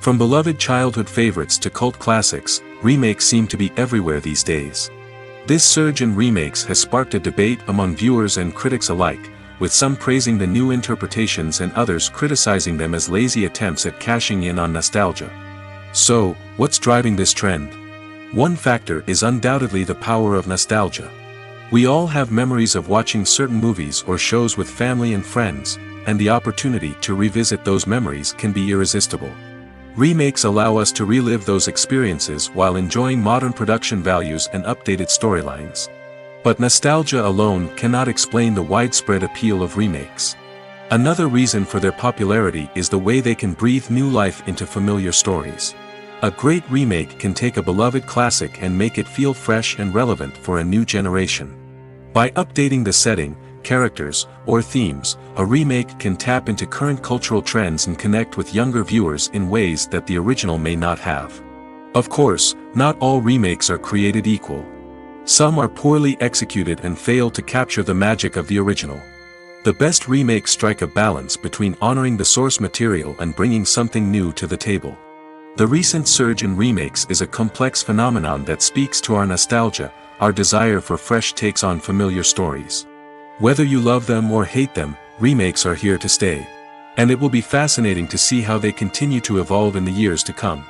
From beloved childhood favorites to cult classics, remakes seem to be everywhere these days. This surge in remakes has sparked a debate among viewers and critics alike, with some praising the new interpretations and others criticizing them as lazy attempts at cashing in on nostalgia. So, what's driving this trend? One factor is undoubtedly the power of nostalgia. We all have memories of watching certain movies or shows with family and friends, and the opportunity to revisit those memories can be irresistible. Remakes allow us to relive those experiences while enjoying modern production values and updated storylines. But nostalgia alone cannot explain the widespread appeal of remakes. Another reason for their popularity is the way they can breathe new life into familiar stories. A great remake can take a beloved classic and make it feel fresh and relevant for a new generation. By updating the setting, characters, or themes, a remake can tap into current cultural trends and connect with younger viewers in ways that the original may not have. Of course, not all remakes are created equal. Some are poorly executed and fail to capture the magic of the original. The best remakes strike a balance between honoring the source material and bringing something new to the table. The recent surge in remakes is a complex phenomenon that speaks to our nostalgia, our desire for fresh takes on familiar stories. Whether you love them or hate them, remakes are here to stay. And it will be fascinating to see how they continue to evolve in the years to come.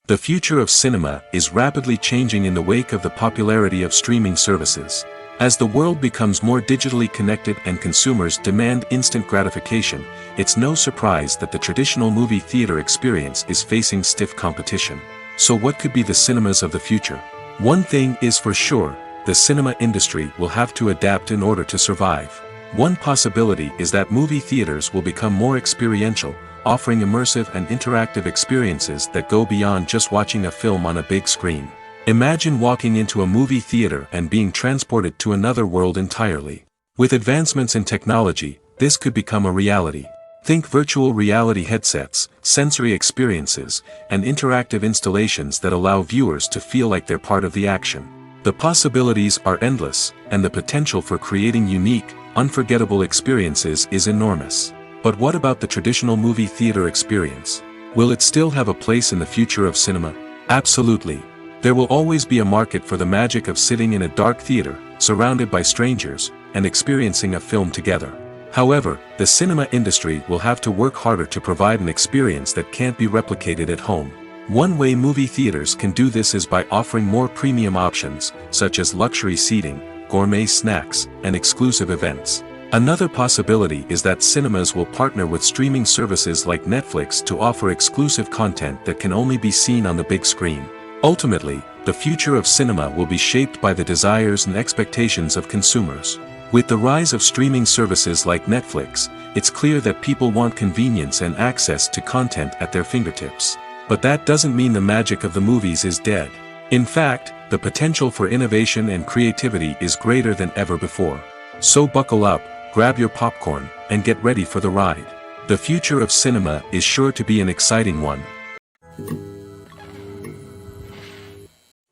The future of cinema is rapidly changing in the wake of the popularity of streaming services. As the world becomes more digitally connected and consumers demand instant gratification, it's no surprise that the traditional movie theater experience is facing stiff competition. So what could be the cinemas of the future? One thing is for sure, the cinema industry will have to adapt in order to survive. One possibility is that movie theaters will become more experiential, offering immersive and interactive experiences that go beyond just watching a film on a big screen. Imagine walking into a movie theater and being transported to another world entirely. With advancements in technology, this could become a reality. Think virtual reality headsets, sensory experiences, and interactive installations that allow viewers to feel like they're part of the action. The possibilities are endless, and the potential for creating unique, unforgettable experiences is enormous. But what about the traditional movie theater experience? Will it still have a place in the future of cinema? Absolutely. There will always be a market for the magic of sitting in a dark theater, surrounded by strangers, and experiencing a film together. However, the cinema industry will have to work harder to provide an experience that can't be replicated at home. One way movie theaters can do this is by offering more premium options, such as luxury seating, gourmet snacks, and exclusive events. Another possibility is that cinemas will partner with streaming services like Netflix to offer exclusive content that can only be seen on the big screen. Ultimately, the future of cinema will be shaped by the desires and expectations of consumers. With the rise of streaming services like Netflix, it's clear that people want convenience and access to content at their fingertips. But that doesn't mean the magic of the movies is dead. In fact, the potential for innovation and creativity is greater than ever before. So buckle up, grab your popcorn, and get ready for the ride. The future of cinema is sure to be an exciting one.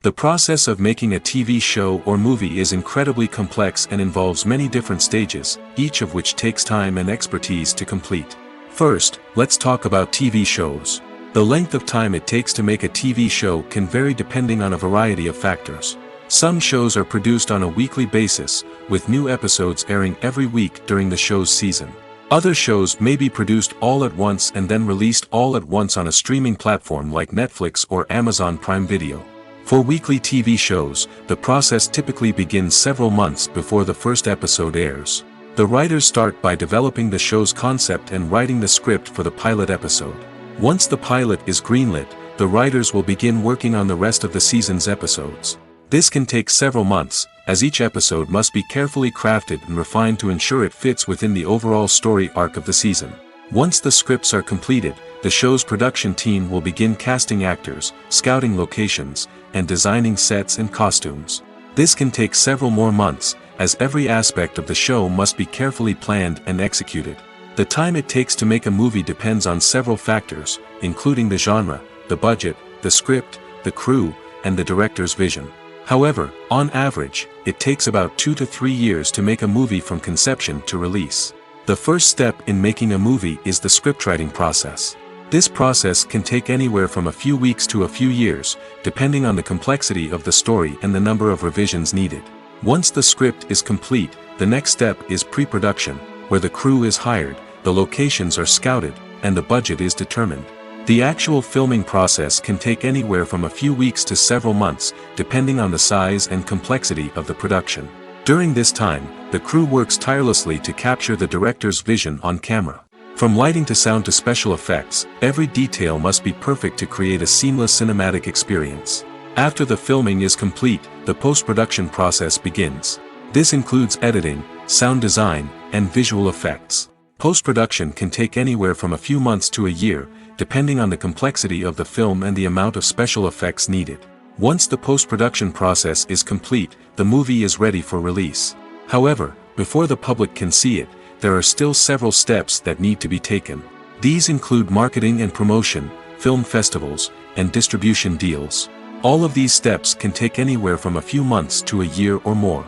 The process of making a TV show or movie is incredibly complex and involves many different stages, each of which takes time and expertise to complete. First, let's talk about TV shows. The length of time it takes to make a TV show can vary depending on a variety of factors. Some shows are produced on a weekly basis, with new episodes airing every week during the show's season. Other shows may be produced all at once and then released all at once on a streaming platform like Netflix or Amazon Prime Video. For weekly TV shows, the process typically begins several months before the first episode airs. The writers start by developing the show's concept and writing the script for the pilot episode. Once the pilot is greenlit, the writers will begin working on the rest of the season's episodes. This can take several months, as each episode must be carefully crafted and refined to ensure it fits within the overall story arc of the season. Once the scripts are completed, the show's production team will begin casting actors, scouting locations, and designing sets and costumes. This can take several more months, as every aspect of the show must be carefully planned and executed. The time it takes to make a movie depends on several factors, including the genre, the budget, the script, the crew, and the director's vision. However, on average, it takes about 2 to 3 years to make a movie from conception to release. The first step in making a movie is the scriptwriting process. This process can take anywhere from a few weeks to a few years, depending on the complexity of the story and the number of revisions needed. Once the script is complete, the next step is pre-production, where the crew is hired, the locations are scouted, and the budget is determined. The actual filming process can take anywhere from a few weeks to several months, depending on the size and complexity of the production. During this time, the crew works tirelessly to capture the director's vision on camera. From lighting to sound to special effects, every detail must be perfect to create a seamless cinematic experience. After the filming is complete, the post-production process begins. This includes editing, sound design, and visual effects. Post-production can take anywhere from a few months to a year, depending on the complexity of the film and the amount of special effects needed. Once the post-production process is complete, the movie is ready for release. However, before the public can see it, there are still several steps that need to be taken. These include marketing and promotion, film festivals, and distribution deals. All of these steps can take anywhere from a few months to a year or more.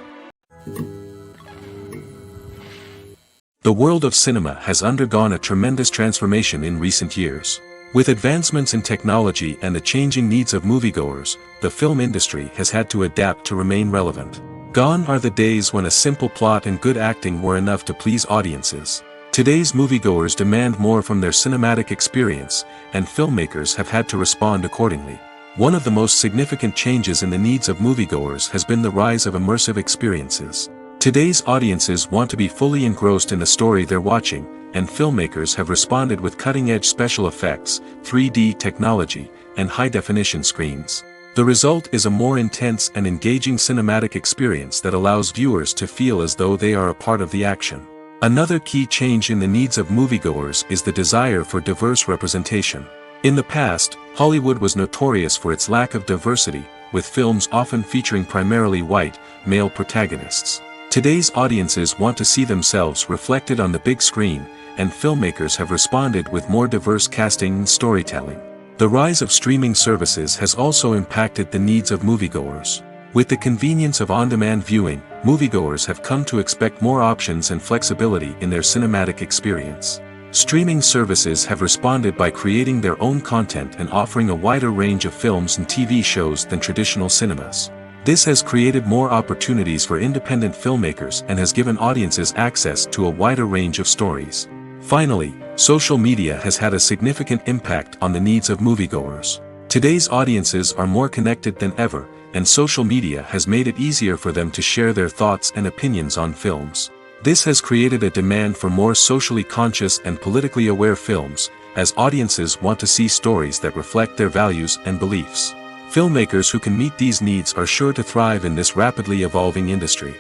The world of cinema has undergone a tremendous transformation in recent years. With advancements in technology and the changing needs of moviegoers, the film industry has had to adapt to remain relevant. Gone are the days when a simple plot and good acting were enough to please audiences. Today's moviegoers demand more from their cinematic experience, and filmmakers have had to respond accordingly. One of the most significant changes in the needs of moviegoers has been the rise of immersive experiences. Today's audiences want to be fully engrossed in the story they're watching, and filmmakers have responded with cutting-edge special effects, 3D technology, and high-definition screens. The result is a more intense and engaging cinematic experience that allows viewers to feel as though they are a part of the action. Another key change in the needs of moviegoers is the desire for diverse representation. In the past, Hollywood was notorious for its lack of diversity, with films often featuring primarily white, male protagonists. Today's audiences want to see themselves reflected on the big screen, and filmmakers have responded with more diverse casting and storytelling. The rise of streaming services has also impacted the needs of moviegoers. With the convenience of on-demand viewing, moviegoers have come to expect more options and flexibility in their cinematic experience. Streaming services have responded by creating their own content and offering a wider range of films and TV shows than traditional cinemas. This has created more opportunities for independent filmmakers and has given audiences access to a wider range of stories. Finally, social media has had a significant impact on the needs of moviegoers. Today's audiences are more connected than ever, and social media has made it easier for them to share their thoughts and opinions on films. This has created a demand for more socially conscious and politically aware films, as audiences want to see stories that reflect their values and beliefs. Filmmakers who can meet these needs are sure to thrive in this rapidly evolving industry.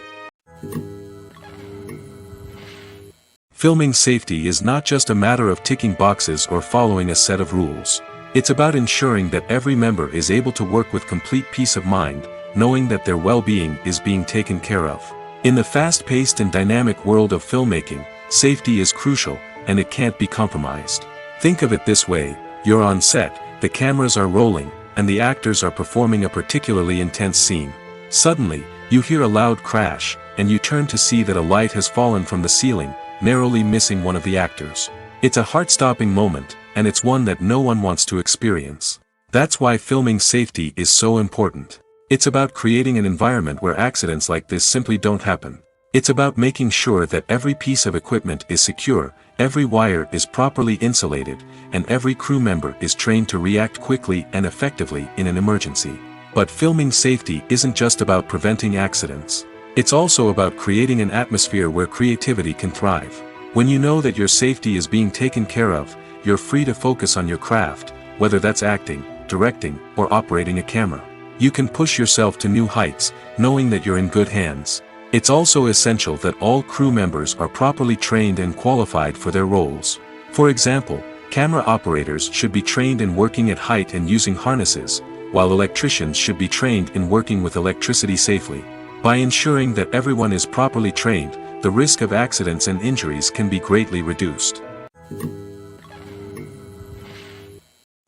Filming safety is not just a matter of ticking boxes or following a set of rules. It's about ensuring that every member is able to work with complete peace of mind, knowing that their well-being is being taken care of. In the fast-paced and dynamic world of filmmaking, safety is crucial, and it can't be compromised. Think of it this way: you're on set, the cameras are rolling, and the actors are performing a particularly intense scene. Suddenly, you hear a loud crash, and you turn to see that a light has fallen from the ceiling, narrowly missing one of the actors. It's a heart-stopping moment, and it's one that no one wants to experience. That's why filming safety is so important. It's about creating an environment where accidents like this simply don't happen. It's about making sure that every piece of equipment is secure, every wire is properly insulated, and every crew member is trained to react quickly and effectively in an emergency. But filming safety isn't just about preventing accidents. It's also about creating an atmosphere where creativity can thrive. When you know that your safety is being taken care of, you're free to focus on your craft, whether that's acting, directing, or operating a camera. You can push yourself to new heights, knowing that you're in good hands. It's also essential that all crew members are properly trained and qualified for their roles. For example, camera operators should be trained in working at height and using harnesses, while electricians should be trained in working with electricity safely. By ensuring that everyone is properly trained, the risk of accidents and injuries can be greatly reduced.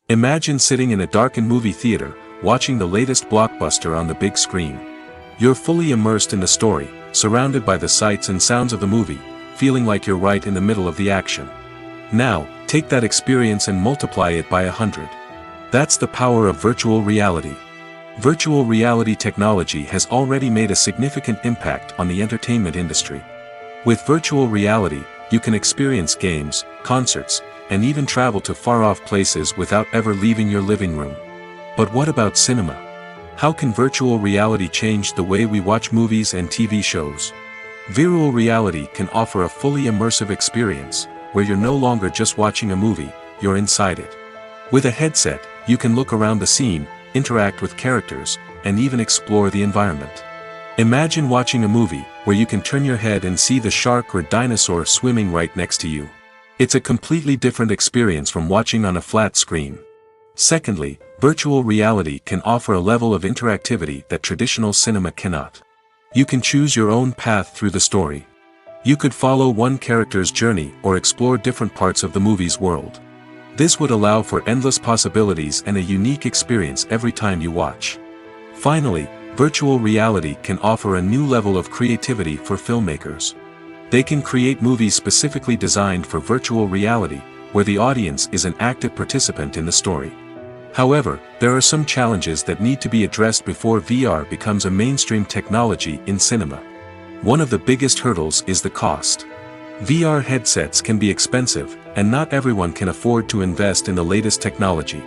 Imagine sitting in a darkened movie theater, watching the latest blockbuster on the big screen. You're fully immersed in the story, surrounded by the sights and sounds of the movie, feeling like you're right in the middle of the action. Now, take that experience and multiply it by 100. That's the power of virtual reality. Virtual reality technology has already made a significant impact on the entertainment industry. With virtual reality, you can experience games, concerts, and even travel to far-off places without ever leaving your living room. But what about cinema? How can virtual reality change the way we watch movies and TV shows? Virtual reality can offer a fully immersive experience, where you're no longer just watching a movie, you're inside it. With a headset, you can look around the scene, interact with characters, and even explore the environment. Imagine watching a movie, where you can turn your head and see the shark or dinosaur swimming right next to you. It's a completely different experience from watching on a flat screen. Secondly, virtual reality can offer a level of interactivity that traditional cinema cannot. You can choose your own path through the story. You could follow one character's journey or explore different parts of the movie's world. This would allow for endless possibilities and a unique experience every time you watch. Finally, virtual reality can offer a new level of creativity for filmmakers. They can create movies specifically designed for virtual reality, where the audience is an active participant in the story. However, there are some challenges that need to be addressed before VR becomes a mainstream technology in cinema. One of the biggest hurdles is the cost. VR headsets can be expensive, and not everyone can afford to invest in the latest technology.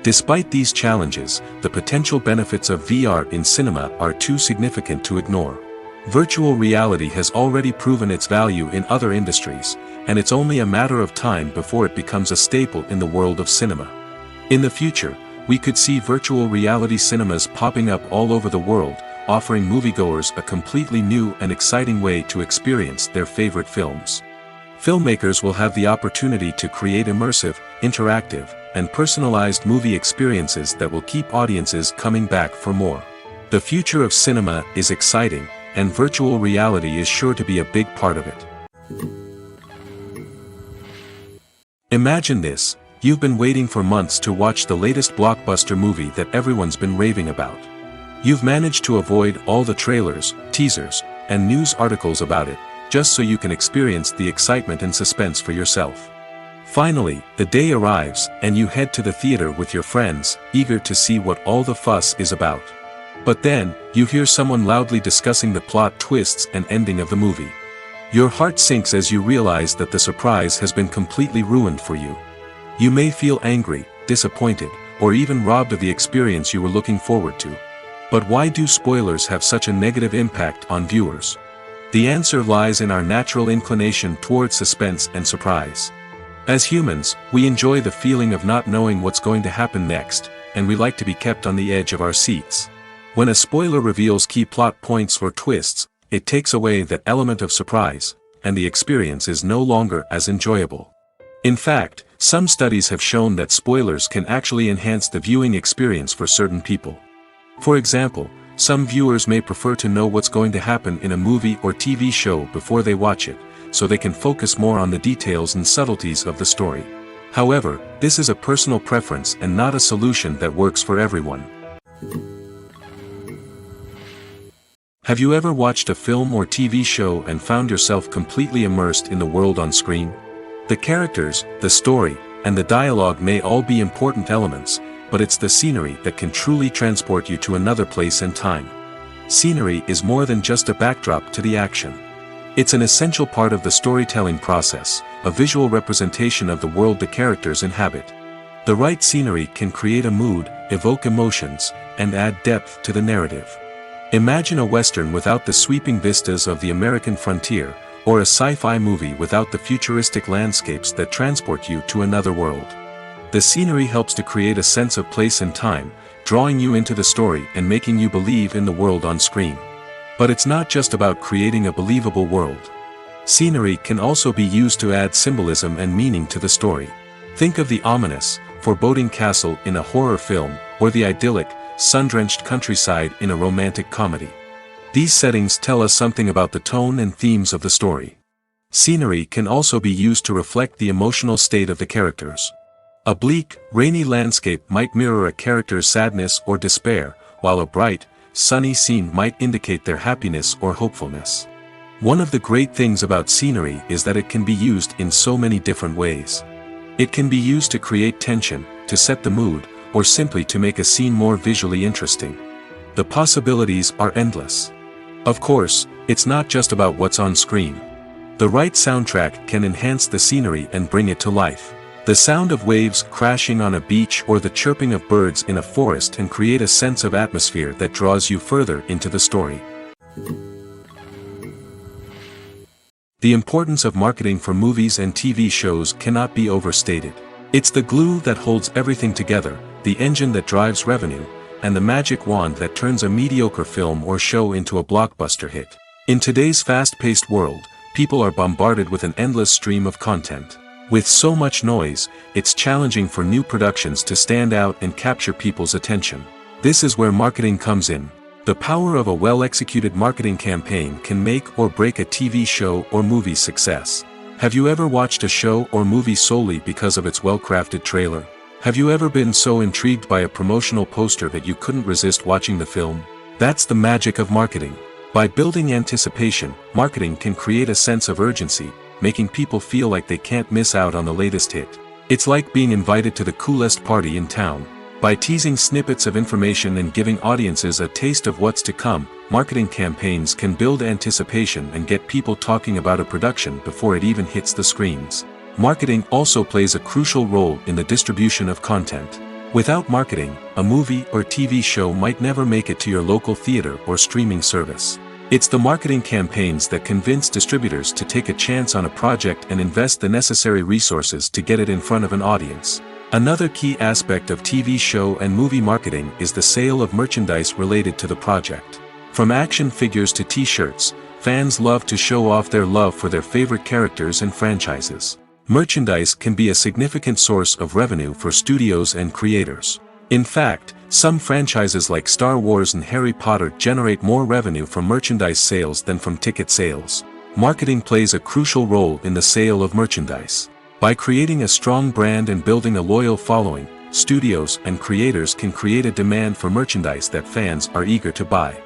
Despite these challenges, the potential benefits of VR in cinema are too significant to ignore. Virtual reality has already proven its value in other industries, and it's only a matter of time before it becomes a staple in the world of cinema. In the future, we could see virtual reality cinemas popping up all over the world, offering moviegoers a completely new and exciting way to experience their favorite films. Filmmakers will have the opportunity to create immersive, interactive, and personalized movie experiences that will keep audiences coming back for more. The future of cinema is exciting, and virtual reality is sure to be a big part of it. Imagine this. You've been waiting for months to watch the latest blockbuster movie that everyone's been raving about. You've managed to avoid all the trailers, teasers, and news articles about it, just so you can experience the excitement and suspense for yourself. Finally, the day arrives, and you head to the theater with your friends, eager to see what all the fuss is about. But then, you hear someone loudly discussing the plot twists and ending of the movie. Your heart sinks as you realize that the surprise has been completely ruined for you. You may feel angry, disappointed, or even robbed of the experience you were looking forward to. But why do spoilers have such a negative impact on viewers? The answer lies in our natural inclination towards suspense and surprise. As humans, we enjoy the feeling of not knowing what's going to happen next, and we like to be kept on the edge of our seats. When a spoiler reveals key plot points or twists, it takes away that element of surprise, and the experience is no longer as enjoyable. In fact, some studies have shown that spoilers can actually enhance the viewing experience for certain people. For example, some viewers may prefer to know what's going to happen in a movie or TV show before they watch it, so they can focus more on the details and subtleties of the story. However, this is a personal preference and not a solution that works for everyone. Have you ever watched a film or TV show and found yourself completely immersed in the world on screen? The characters, the story, and the dialogue may all be important elements, but it's the scenery that can truly transport you to another place and time. Scenery is more than just a backdrop to the action. It's an essential part of the storytelling process, a visual representation of the world the characters inhabit. The right scenery can create a mood, evoke emotions, and add depth to the narrative. Imagine a Western without the sweeping vistas of the American frontier, or a sci-fi movie without the futuristic landscapes that transport you to another world. The scenery helps to create a sense of place and time, drawing you into the story and making you believe in the world on screen. But it's not just about creating a believable world. Scenery can also be used to add symbolism and meaning to the story. Think of the ominous, foreboding castle in a horror film, or the idyllic, sun-drenched countryside in a romantic comedy. These settings tell us something about the tone and themes of the story. Scenery can also be used to reflect the emotional state of the characters. A bleak, rainy landscape might mirror a character's sadness or despair, while a bright, sunny scene might indicate their happiness or hopefulness. One of the great things about scenery is that it can be used in so many different ways. It can be used to create tension, to set the mood, or simply to make a scene more visually interesting. The possibilities are endless. Of course, it's not just about what's on screen. The right soundtrack can enhance the scenery and bring it to life. The sound of waves crashing on a beach or the chirping of birds in a forest can create a sense of atmosphere that draws you further into the story. The importance of marketing for movies and TV shows cannot be overstated. It's the glue that holds everything together, the engine that drives revenue, and the magic wand that turns a mediocre film or show into a blockbuster hit. In today's fast-paced world, people are bombarded with an endless stream of content. With so much noise, it's challenging for new productions to stand out and capture people's attention. This is where marketing comes in. The power of a well-executed marketing campaign can make or break a TV show or movie's success. Have you ever watched a show or movie solely because of its well-crafted trailer? Have you ever been so intrigued by a promotional poster that you couldn't resist watching the film? That's the magic of marketing. By building anticipation, marketing can create a sense of urgency, making people feel like they can't miss out on the latest hit. It's like being invited to the coolest party in town. By teasing snippets of information and giving audiences a taste of what's to come, marketing campaigns can build anticipation and get people talking about a production before it even hits the screens. Marketing also plays a crucial role in the distribution of content. Without marketing, a movie or TV show might never make it to your local theater or streaming service. It's the marketing campaigns that convince distributors to take a chance on a project and invest the necessary resources to get it in front of an audience. Another key aspect of TV show and movie marketing is the sale of merchandise related to the project. From action figures to t-shirts, fans love to show off their love for their favorite characters and franchises. Merchandise can be a significant source of revenue for studios and creators. In fact, some franchises like Star Wars and Harry Potter generate more revenue from merchandise sales than from ticket sales. Marketing plays a crucial role in the sale of merchandise. By creating a strong brand and building a loyal following, studios and creators can create a demand for merchandise that fans are eager to buy.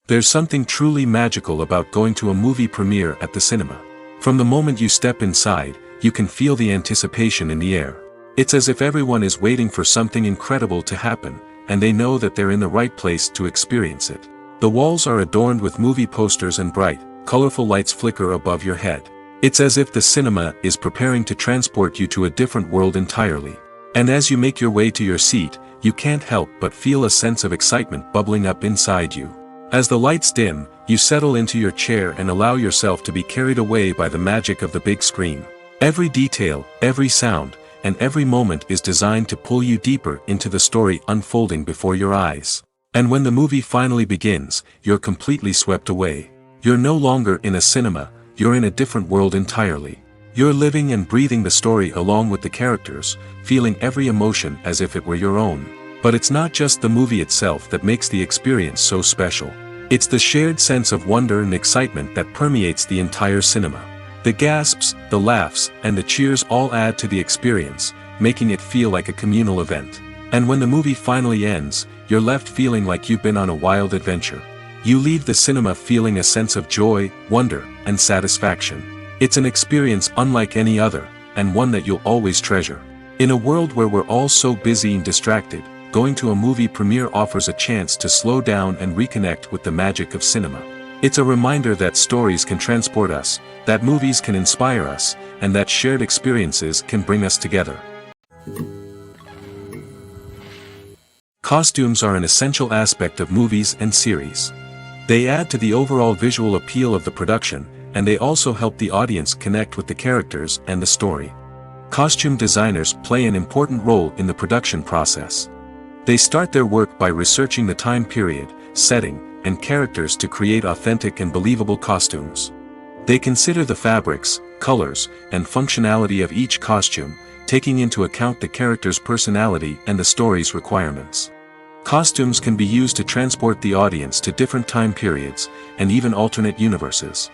There's something truly magical about going to a movie premiere at the cinema. From the moment you step inside, you can feel the anticipation in the air. It's as if everyone is waiting for something incredible to happen, and they know that they're in the right place to experience it. The walls are adorned with movie posters and bright, colorful lights flicker above your head. It's as if the cinema is preparing to transport you to a different world entirely. And as you make your way to your seat, you can't help but feel a sense of excitement bubbling up inside you. As the lights dim, you settle into your chair and allow yourself to be carried away by the magic of the big screen. Every detail, every sound, and every moment is designed to pull you deeper into the story unfolding before your eyes. And when the movie finally begins, you're completely swept away. You're no longer in a cinema, you're in a different world entirely. You're living and breathing the story along with the characters, feeling every emotion as if it were your own. But it's not just the movie itself that makes the experience so special. It's the shared sense of wonder and excitement that permeates the entire cinema. The gasps, the laughs, and the cheers all add to the experience, making it feel like a communal event. And when the movie finally ends, you're left feeling like you've been on a wild adventure. You leave the cinema feeling a sense of joy, wonder, and satisfaction. It's an experience unlike any other, and one that you'll always treasure. In a world where we're all so busy and distracted, going to a movie premiere offers a chance to slow down and reconnect with the magic of cinema. It's a reminder that stories can transport us, that movies can inspire us, and that shared experiences can bring us together. Costumes are an essential aspect of movies and series. They add to the overall visual appeal of the production, and they also help the audience connect with the characters and the story. Costume designers play an important role in the production process. They start their work by researching the time period, setting, and characters to create authentic and believable costumes. They consider the fabrics, colors, and functionality of each costume, taking into account the character's personality and the story's requirements. Costumes can be used to transport the audience to different time periods, and even alternate universes.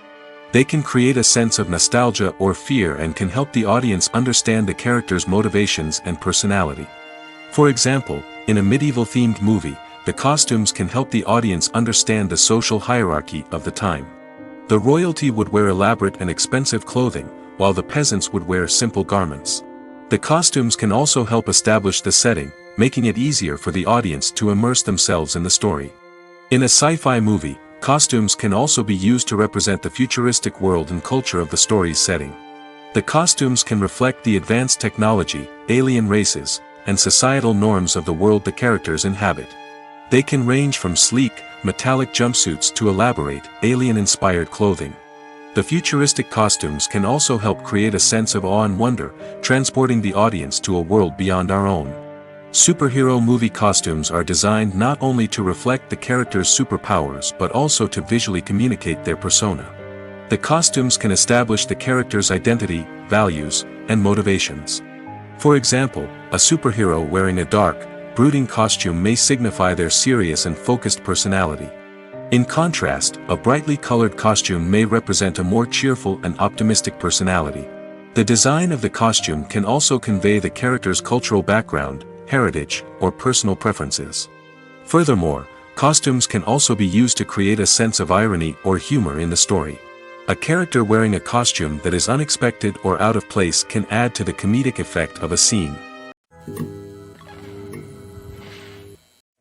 They can create a sense of nostalgia or fear and can help the audience understand the character's motivations and personality. For example, in a medieval-themed movie, the costumes can help the audience understand the social hierarchy of the time. The royalty would wear elaborate and expensive clothing, while the peasants would wear simple garments. The costumes can also help establish the setting, making it easier for the audience to immerse themselves in the story. In a sci-fi movie, costumes can also be used to represent the futuristic world and culture of the story's setting. The costumes can reflect the advanced technology, alien races, and societal norms of the world the characters inhabit. They can range from sleek, metallic jumpsuits to elaborate, alien-inspired clothing. The futuristic costumes can also help create a sense of awe and wonder, transporting the audience to a world beyond our own. Superhero movie costumes are designed not only to reflect the character's superpowers but also to visually communicate their persona. The costumes can establish the character's identity, values, and motivations. For example, a superhero wearing a dark, brooding costume may signify their serious and focused personality. In contrast, a brightly colored costume may represent a more cheerful and optimistic personality. The design of the costume can also convey the character's cultural background, heritage, or personal preferences. Furthermore, costumes can also be used to create a sense of irony or humor in the story. A character wearing a costume that is unexpected or out of place can add to the comedic effect of a scene.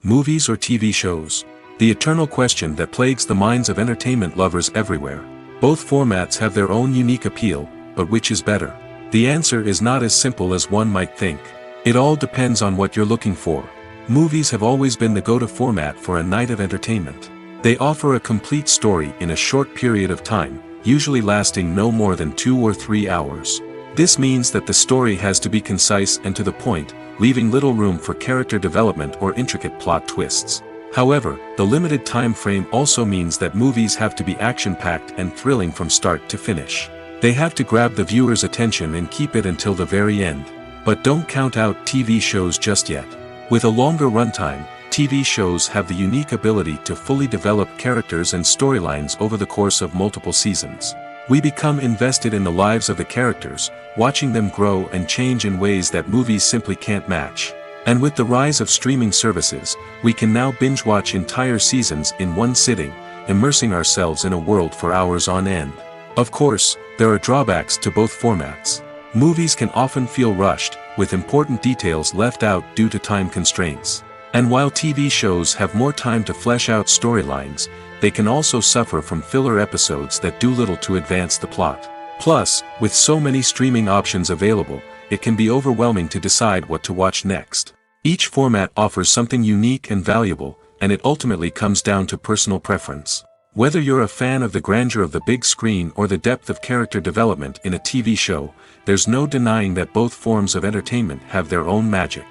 Movies or TV shows? The eternal question that plagues the minds of entertainment lovers everywhere. Both formats have their own unique appeal, but which is better? The answer is not as simple as one might think. It all depends on what you're looking for. Movies have always been the go-to format for a night of entertainment. They offer a complete story in a short period of time, usually lasting no more than 2 or 3 hours. This means that the story has to be concise and to the point, leaving little room for character development or intricate plot twists. However, the limited time frame also means that movies have to be action-packed and thrilling from start to finish. They have to grab the viewer's attention and keep it until the very end. But don't count out TV shows just yet. With a longer runtime, TV shows have the unique ability to fully develop characters and storylines over the course of multiple seasons. We become invested in the lives of the characters, watching them grow and change in ways that movies simply can't match. And with the rise of streaming services, we can now binge-watch entire seasons in one sitting, immersing ourselves in a world for hours on end. Of course, there are drawbacks to both formats. Movies can often feel rushed, with important details left out due to time constraints. And while TV shows have more time to flesh out storylines, they can also suffer from filler episodes that do little to advance the plot. Plus, with so many streaming options available, it can be overwhelming to decide what to watch next. Each format offers something unique and valuable, and it ultimately comes down to personal preference. Whether you're a fan of the grandeur of the big screen or the depth of character development in a TV show, there's no denying that both forms of entertainment have their own magic.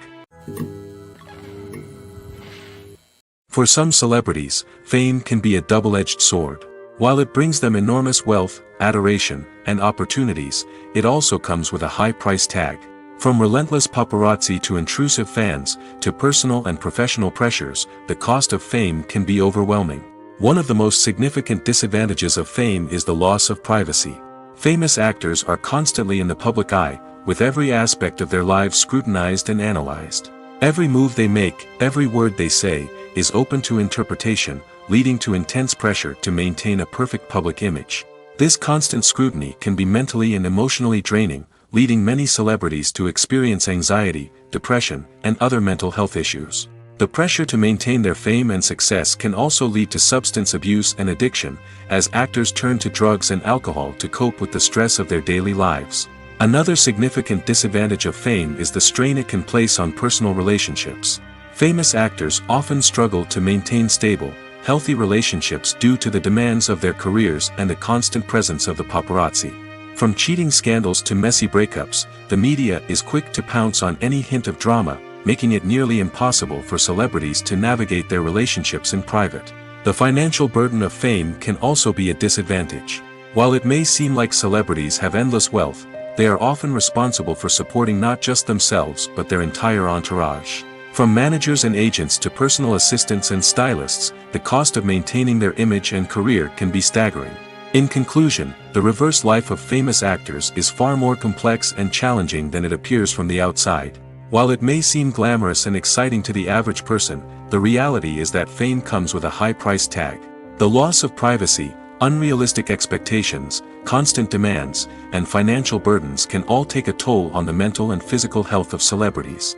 For some celebrities, fame can be a double-edged sword. While it brings them enormous wealth, adoration, and opportunities, it also comes with a high price tag. From relentless paparazzi to intrusive fans, to personal and professional pressures, the cost of fame can be overwhelming. One of the most significant disadvantages of fame is the loss of privacy. Famous actors are constantly in the public eye, with every aspect of their lives scrutinized and analyzed. Every move they make, every word they say, is open to interpretation, leading to intense pressure to maintain a perfect public image. This constant scrutiny can be mentally and emotionally draining, leading many celebrities to experience anxiety, depression, and other mental health issues. The pressure to maintain their fame and success can also lead to substance abuse and addiction, as actors turn to drugs and alcohol to cope with the stress of their daily lives. Another significant disadvantage of fame is the strain it can place on personal relationships. Famous actors often struggle to maintain stable, healthy relationships due to the demands of their careers and the constant presence of the paparazzi. From cheating scandals to messy breakups, the media is quick to pounce on any hint of drama, making it nearly impossible for celebrities to navigate their relationships in private. The financial burden of fame can also be a disadvantage. While it may seem like celebrities have endless wealth, they are often responsible for supporting not just themselves but their entire entourage. From managers and agents to personal assistants and stylists, the cost of maintaining their image and career can be staggering. In conclusion, the reverse life of famous actors is far more complex and challenging than it appears from the outside. While it may seem glamorous and exciting to the average person, the reality is that fame comes with a high price tag. The loss of privacy, unrealistic expectations, constant demands, and financial burdens can all take a toll on the mental and physical health of celebrities.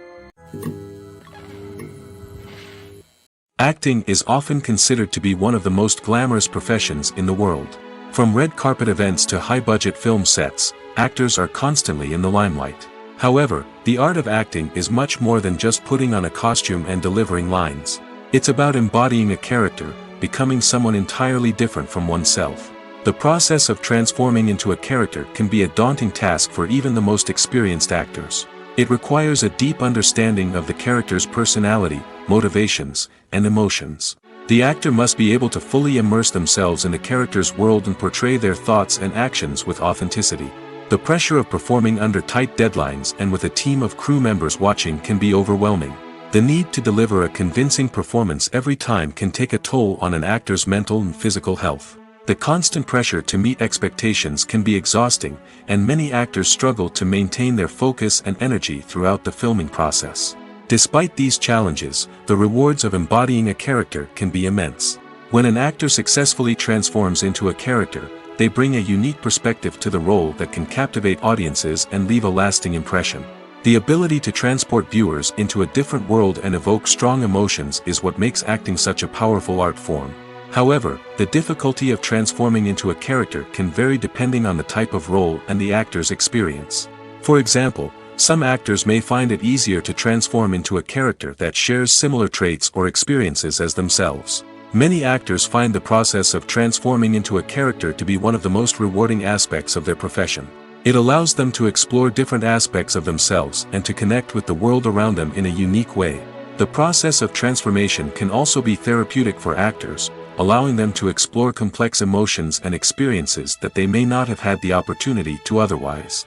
Acting is often considered to be one of the most glamorous professions in the world. From red carpet events to high-budget film sets, actors are constantly in the limelight. However, the art of acting is much more than just putting on a costume and delivering lines. It's about embodying a character, becoming someone entirely different from oneself. The process of transforming into a character can be a daunting task for even the most experienced actors. It requires a deep understanding of the character's personality, motivations, and emotions. The actor must be able to fully immerse themselves in the character's world and portray their thoughts and actions with authenticity. The pressure of performing under tight deadlines and with a team of crew members watching can be overwhelming. The need to deliver a convincing performance every time can take a toll on an actor's mental and physical health. The constant pressure to meet expectations can be exhausting, and many actors struggle to maintain their focus and energy throughout the filming process. Despite these challenges, the rewards of embodying a character can be immense. When an actor successfully transforms into a character, they bring a unique perspective to the role that can captivate audiences and leave a lasting impression. The ability to transport viewers into a different world and evoke strong emotions is what makes acting such a powerful art form. However, the difficulty of transforming into a character can vary depending on the type of role and the actor's experience. For example, some actors may find it easier to transform into a character that shares similar traits or experiences as themselves. Many actors find the process of transforming into a character to be one of the most rewarding aspects of their profession. It allows them to explore different aspects of themselves and to connect with the world around them in a unique way. The process of transformation can also be therapeutic for actors, allowing them to explore complex emotions and experiences that they may not have had the opportunity to otherwise.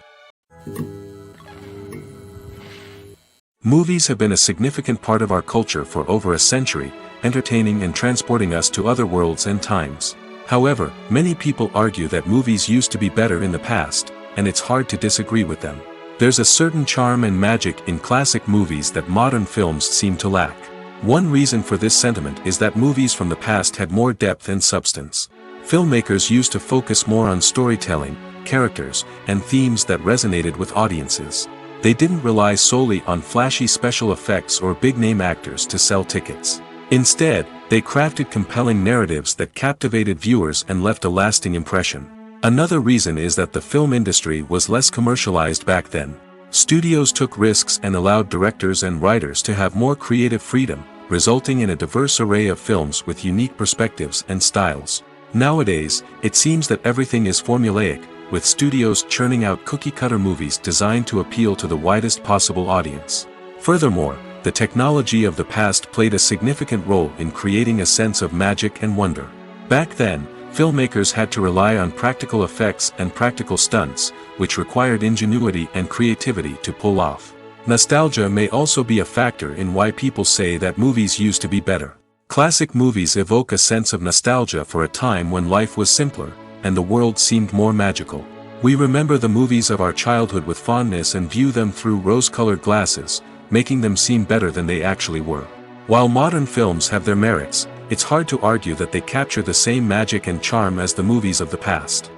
Movies have been a significant part of our culture for over a century, entertaining and transporting us to other worlds and times. However, many people argue that movies used to be better in the past, and it's hard to disagree with them. There's a certain charm and magic in classic movies that modern films seem to lack. One reason for this sentiment is that movies from the past had more depth and substance. Filmmakers used to focus more on storytelling, characters, and themes that resonated with audiences. They didn't rely solely on flashy special effects or big-name actors to sell tickets. Instead, they crafted compelling narratives that captivated viewers and left a lasting impression. Another reason is that the film industry was less commercialized back then. Studios took risks and allowed directors and writers to have more creative freedom, resulting in a diverse array of films with unique perspectives and styles. Nowadays, it seems that everything is formulaic, with studios churning out cookie-cutter movies designed to appeal to the widest possible audience. Furthermore, the technology of the past played a significant role in creating a sense of magic and wonder. Back then, filmmakers had to rely on practical effects and practical stunts, which required ingenuity and creativity to pull off. Nostalgia may also be a factor in why people say that movies used to be better. Classic movies evoke a sense of nostalgia for a time when life was simpler, and the world seemed more magical. We remember the movies of our childhood with fondness and view them through rose-colored glasses, making them seem better than they actually were. While modern films have their merits, it's hard to argue that they capture the same magic and charm as the movies of the past.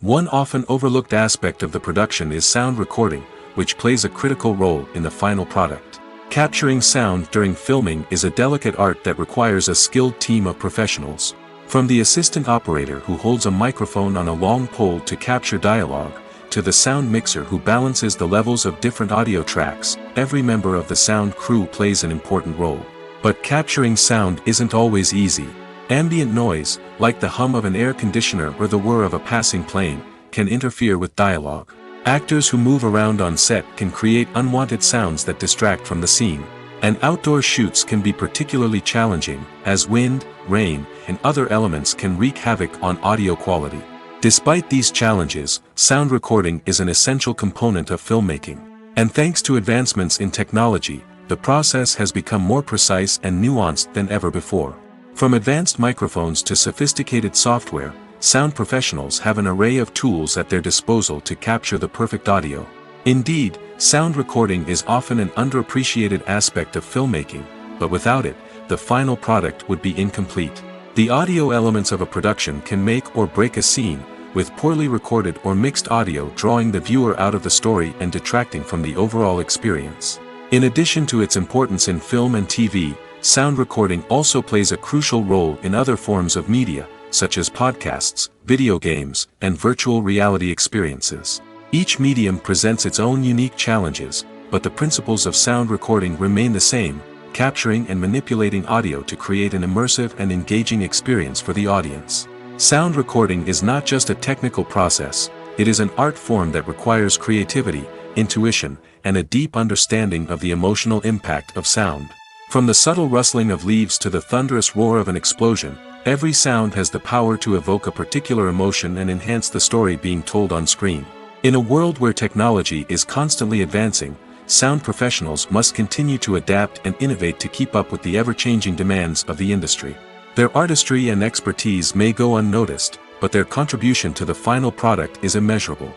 One often overlooked aspect of the production is sound recording, which plays a critical role in the final product. Capturing sound during filming is a delicate art that requires a skilled team of professionals. From the assistant operator who holds a microphone on a long pole to capture dialogue, to the sound mixer who balances the levels of different audio tracks, every member of the sound crew plays an important role. But capturing sound isn't always easy. Ambient noise, like the hum of an air conditioner or the whir of a passing plane, can interfere with dialogue. Actors who move around on set can create unwanted sounds that distract from the scene. And outdoor shoots can be particularly challenging, as wind, rain, and other elements can wreak havoc on audio quality. Despite these challenges, sound recording is an essential component of filmmaking. And thanks to advancements in technology, the process has become more precise and nuanced than ever before. From advanced microphones to sophisticated software, sound professionals have an array of tools at their disposal to capture the perfect audio. Indeed, sound recording is often an underappreciated aspect of filmmaking, but without it, the final product would be incomplete. The audio elements of a production can make or break a scene, with poorly recorded or mixed audio drawing the viewer out of the story and detracting from the overall experience. In addition to its importance in film and TV, sound recording also plays a crucial role in other forms of media, such as podcasts, video games, and virtual reality experiences. Each medium presents its own unique challenges, but the principles of sound recording remain the same, capturing and manipulating audio to create an immersive and engaging experience for the audience. Sound recording is not just a technical process, it is an art form that requires creativity, intuition, and a deep understanding of the emotional impact of sound. From the subtle rustling of leaves to the thunderous roar of an explosion, every sound has the power to evoke a particular emotion and enhance the story being told on screen. In a world where technology is constantly advancing, sound professionals must continue to adapt and innovate to keep up with the ever-changing demands of the industry. Their artistry and expertise may go unnoticed, but their contribution to the final product is immeasurable.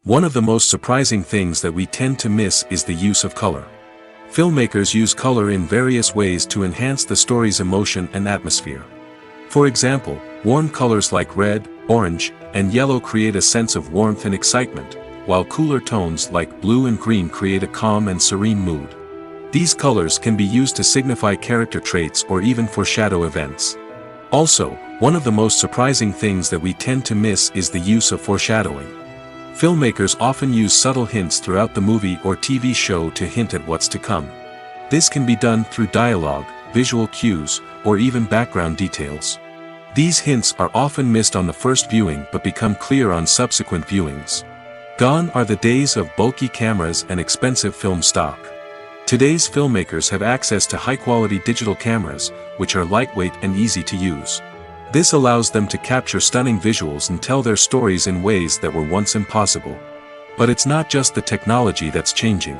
One of the most surprising things that we tend to miss is the use of color. Filmmakers use color in various ways to enhance the story's emotion and atmosphere. For example, warm colors like red, orange, and yellow create a sense of warmth and excitement, while cooler tones like blue and green create a calm and serene mood. These colors can be used to signify character traits or even foreshadow events. Also, one of the most surprising things that we tend to miss is the use of foreshadowing. Filmmakers often use subtle hints throughout the movie or TV show to hint at what's to come. This can be done through dialogue, visual cues, or even background details. These hints are often missed on the first viewing but become clear on subsequent viewings. Gone are the days of bulky cameras and expensive film stock. Today's filmmakers have access to high-quality digital cameras, which are lightweight and easy to use. This allows them to capture stunning visuals and tell their stories in ways that were once impossible. But it's not just the technology that's changing.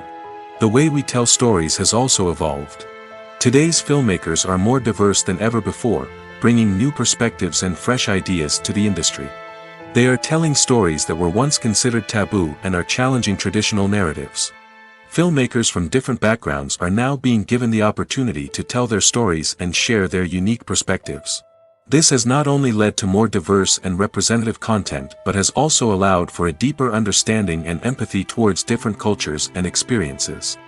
The way we tell stories has also evolved. Today's filmmakers are more diverse than ever before, bringing new perspectives and fresh ideas to the industry. They are telling stories that were once considered taboo and are challenging traditional narratives. Filmmakers from different backgrounds are now being given the opportunity to tell their stories and share their unique perspectives. This has not only led to more diverse and representative content but has also allowed for a deeper understanding and empathy towards different cultures and experiences.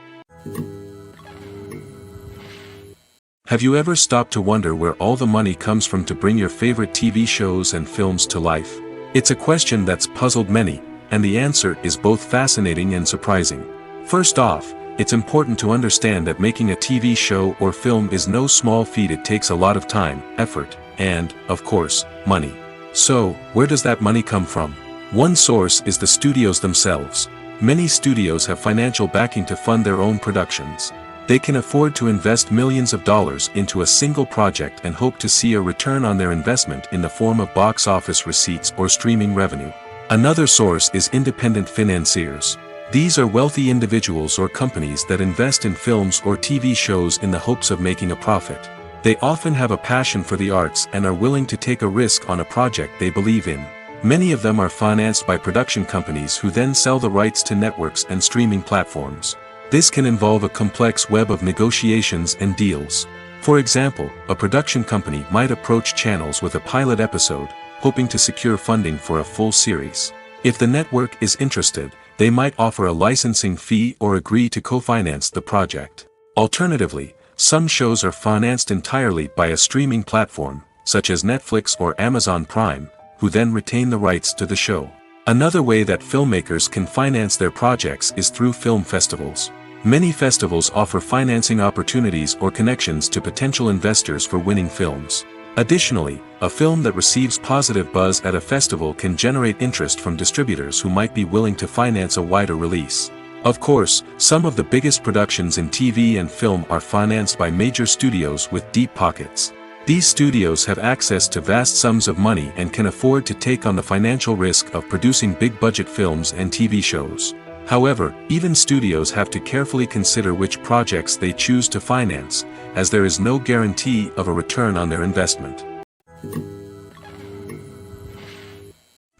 Have you ever stopped to wonder where all the money comes from to bring your favorite TV shows and films to life? It's a question that's puzzled many, and the answer is both fascinating and surprising. First off, it's important to understand that making a TV show or film is no small feat. It takes a lot of time, effort, and, of course, money. So, where does that money come from? One source is the studios themselves. Many studios have financial backing to fund their own productions. They can afford to invest millions of dollars into a single project and hope to see a return on their investment in the form of box office receipts or streaming revenue. Another source is independent financiers. These are wealthy individuals or companies that invest in films or TV shows in the hopes of making a profit. They often have a passion for the arts and are willing to take a risk on a project they believe in. Many of them are financed by production companies who then sell the rights to networks and streaming platforms. This can involve a complex web of negotiations and deals. For example, a production company might approach channels with a pilot episode, hoping to secure funding for a full series. If the network is interested, they might offer a licensing fee or agree to co-finance the project. Alternatively, some shows are financed entirely by a streaming platform, such as Netflix or Amazon Prime, who then retain the rights to the show. Another way that filmmakers can finance their projects is through film festivals. Many festivals offer financing opportunities or connections to potential investors for winning films. Additionally, a film that receives positive buzz at a festival can generate interest from distributors who might be willing to finance a wider release. Of course, some of the biggest productions in TV and film are financed by major studios with deep pockets. These studios have access to vast sums of money and can afford to take on the financial risk of producing big-budget films and TV shows. However, even studios have to carefully consider which projects they choose to finance, as there is no guarantee of a return on their investment.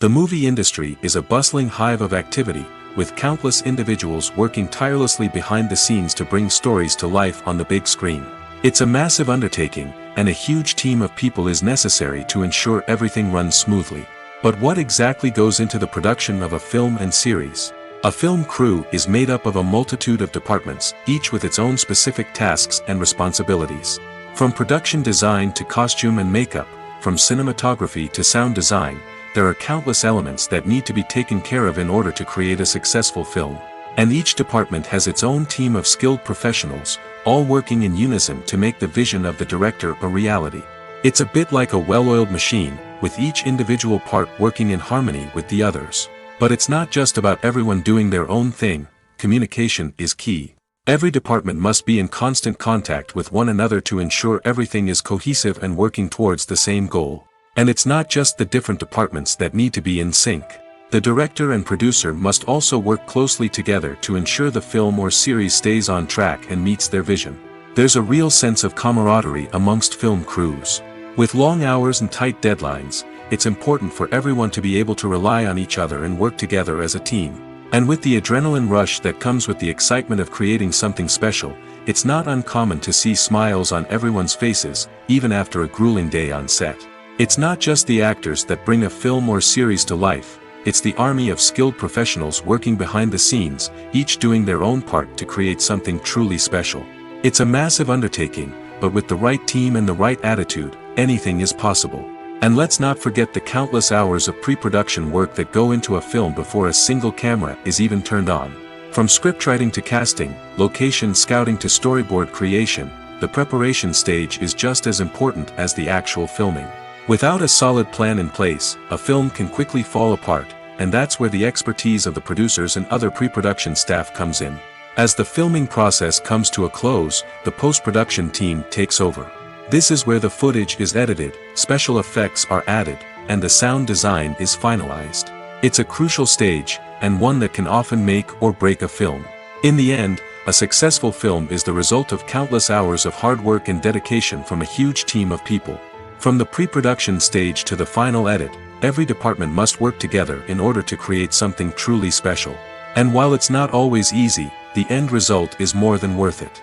The movie industry is a bustling hive of activity, with countless individuals working tirelessly behind the scenes to bring stories to life on the big screen. It's a massive undertaking, and a huge team of people is necessary to ensure everything runs smoothly. But what exactly goes into the production of a film and series? A film crew is made up of a multitude of departments, each with its own specific tasks and responsibilities. From production design to costume and makeup, from cinematography to sound design, there are countless elements that need to be taken care of in order to create a successful film. And each department has its own team of skilled professionals, all working in unison to make the vision of the director a reality. It's a bit like a well-oiled machine, with each individual part working in harmony with the others. But it's not just about everyone doing their own thing. Communication is key. Every department must be in constant contact with one another to ensure everything is cohesive and working towards the same goal. And it's not just the different departments that need to be in sync. The director and producer must also work closely together to ensure the film or series stays on track and meets their vision. There's a real sense of camaraderie amongst film crews. With long hours and tight deadlines, it's important for everyone to be able to rely on each other and work together as a team. And with the adrenaline rush that comes with the excitement of creating something special, it's not uncommon to see smiles on everyone's faces, even after a grueling day on set. It's not just the actors that bring a film or series to life. It's the army of skilled professionals working behind the scenes, each doing their own part to create something truly special. It's a massive undertaking, but with the right team and the right attitude, anything is possible. And let's not forget the countless hours of pre-production work that go into a film before a single camera is even turned on. From scriptwriting to casting, location scouting to storyboard creation, the preparation stage is just as important as the actual filming. Without a solid plan in place, a film can quickly fall apart, and that's where the expertise of the producers and other pre-production staff comes in. As the filming process comes to a close, the post-production team takes over. This is where the footage is edited, special effects are added, and the sound design is finalized. It's a crucial stage, and one that can often make or break a film. In the end, a successful film is the result of countless hours of hard work and dedication from a huge team of people. From the pre-production stage to the final edit, every department must work together in order to create something truly special. And while it's not always easy, the end result is more than worth it.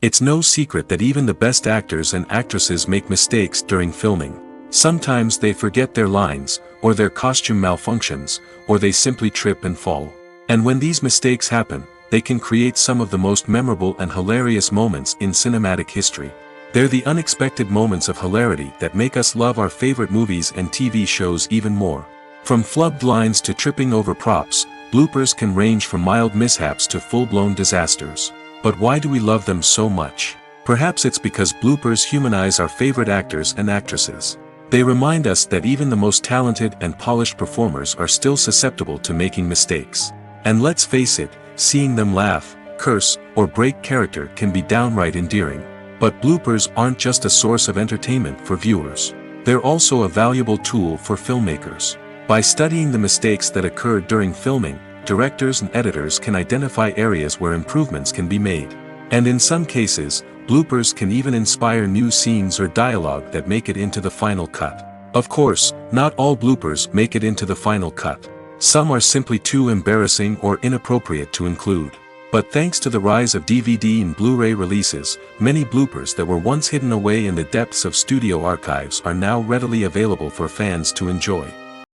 It's no secret that even the best actors and actresses make mistakes during filming. Sometimes they forget their lines, or their costume malfunctions, or they simply trip and fall. And when these mistakes happen, they can create some of the most memorable and hilarious moments in cinematic history. They're the unexpected moments of hilarity that make us love our favorite movies and TV shows even more. From flubbed lines to tripping over props, bloopers can range from mild mishaps to full-blown disasters. But why do we love them so much? Perhaps it's because bloopers humanize our favorite actors and actresses. They remind us that even the most talented and polished performers are still susceptible to making mistakes. And let's face it, seeing them laugh, curse, or break character can be downright endearing. But bloopers aren't just a source of entertainment for viewers. They're also a valuable tool for filmmakers. By studying the mistakes that occurred during filming, directors and editors can identify areas where improvements can be made. And in some cases, bloopers can even inspire new scenes or dialogue that make it into the final cut. Of course, not all bloopers make it into the final cut. Some are simply too embarrassing or inappropriate to include. But thanks to the rise of DVD and Blu-ray releases, many bloopers that were once hidden away in the depths of studio archives are now readily available for fans to enjoy.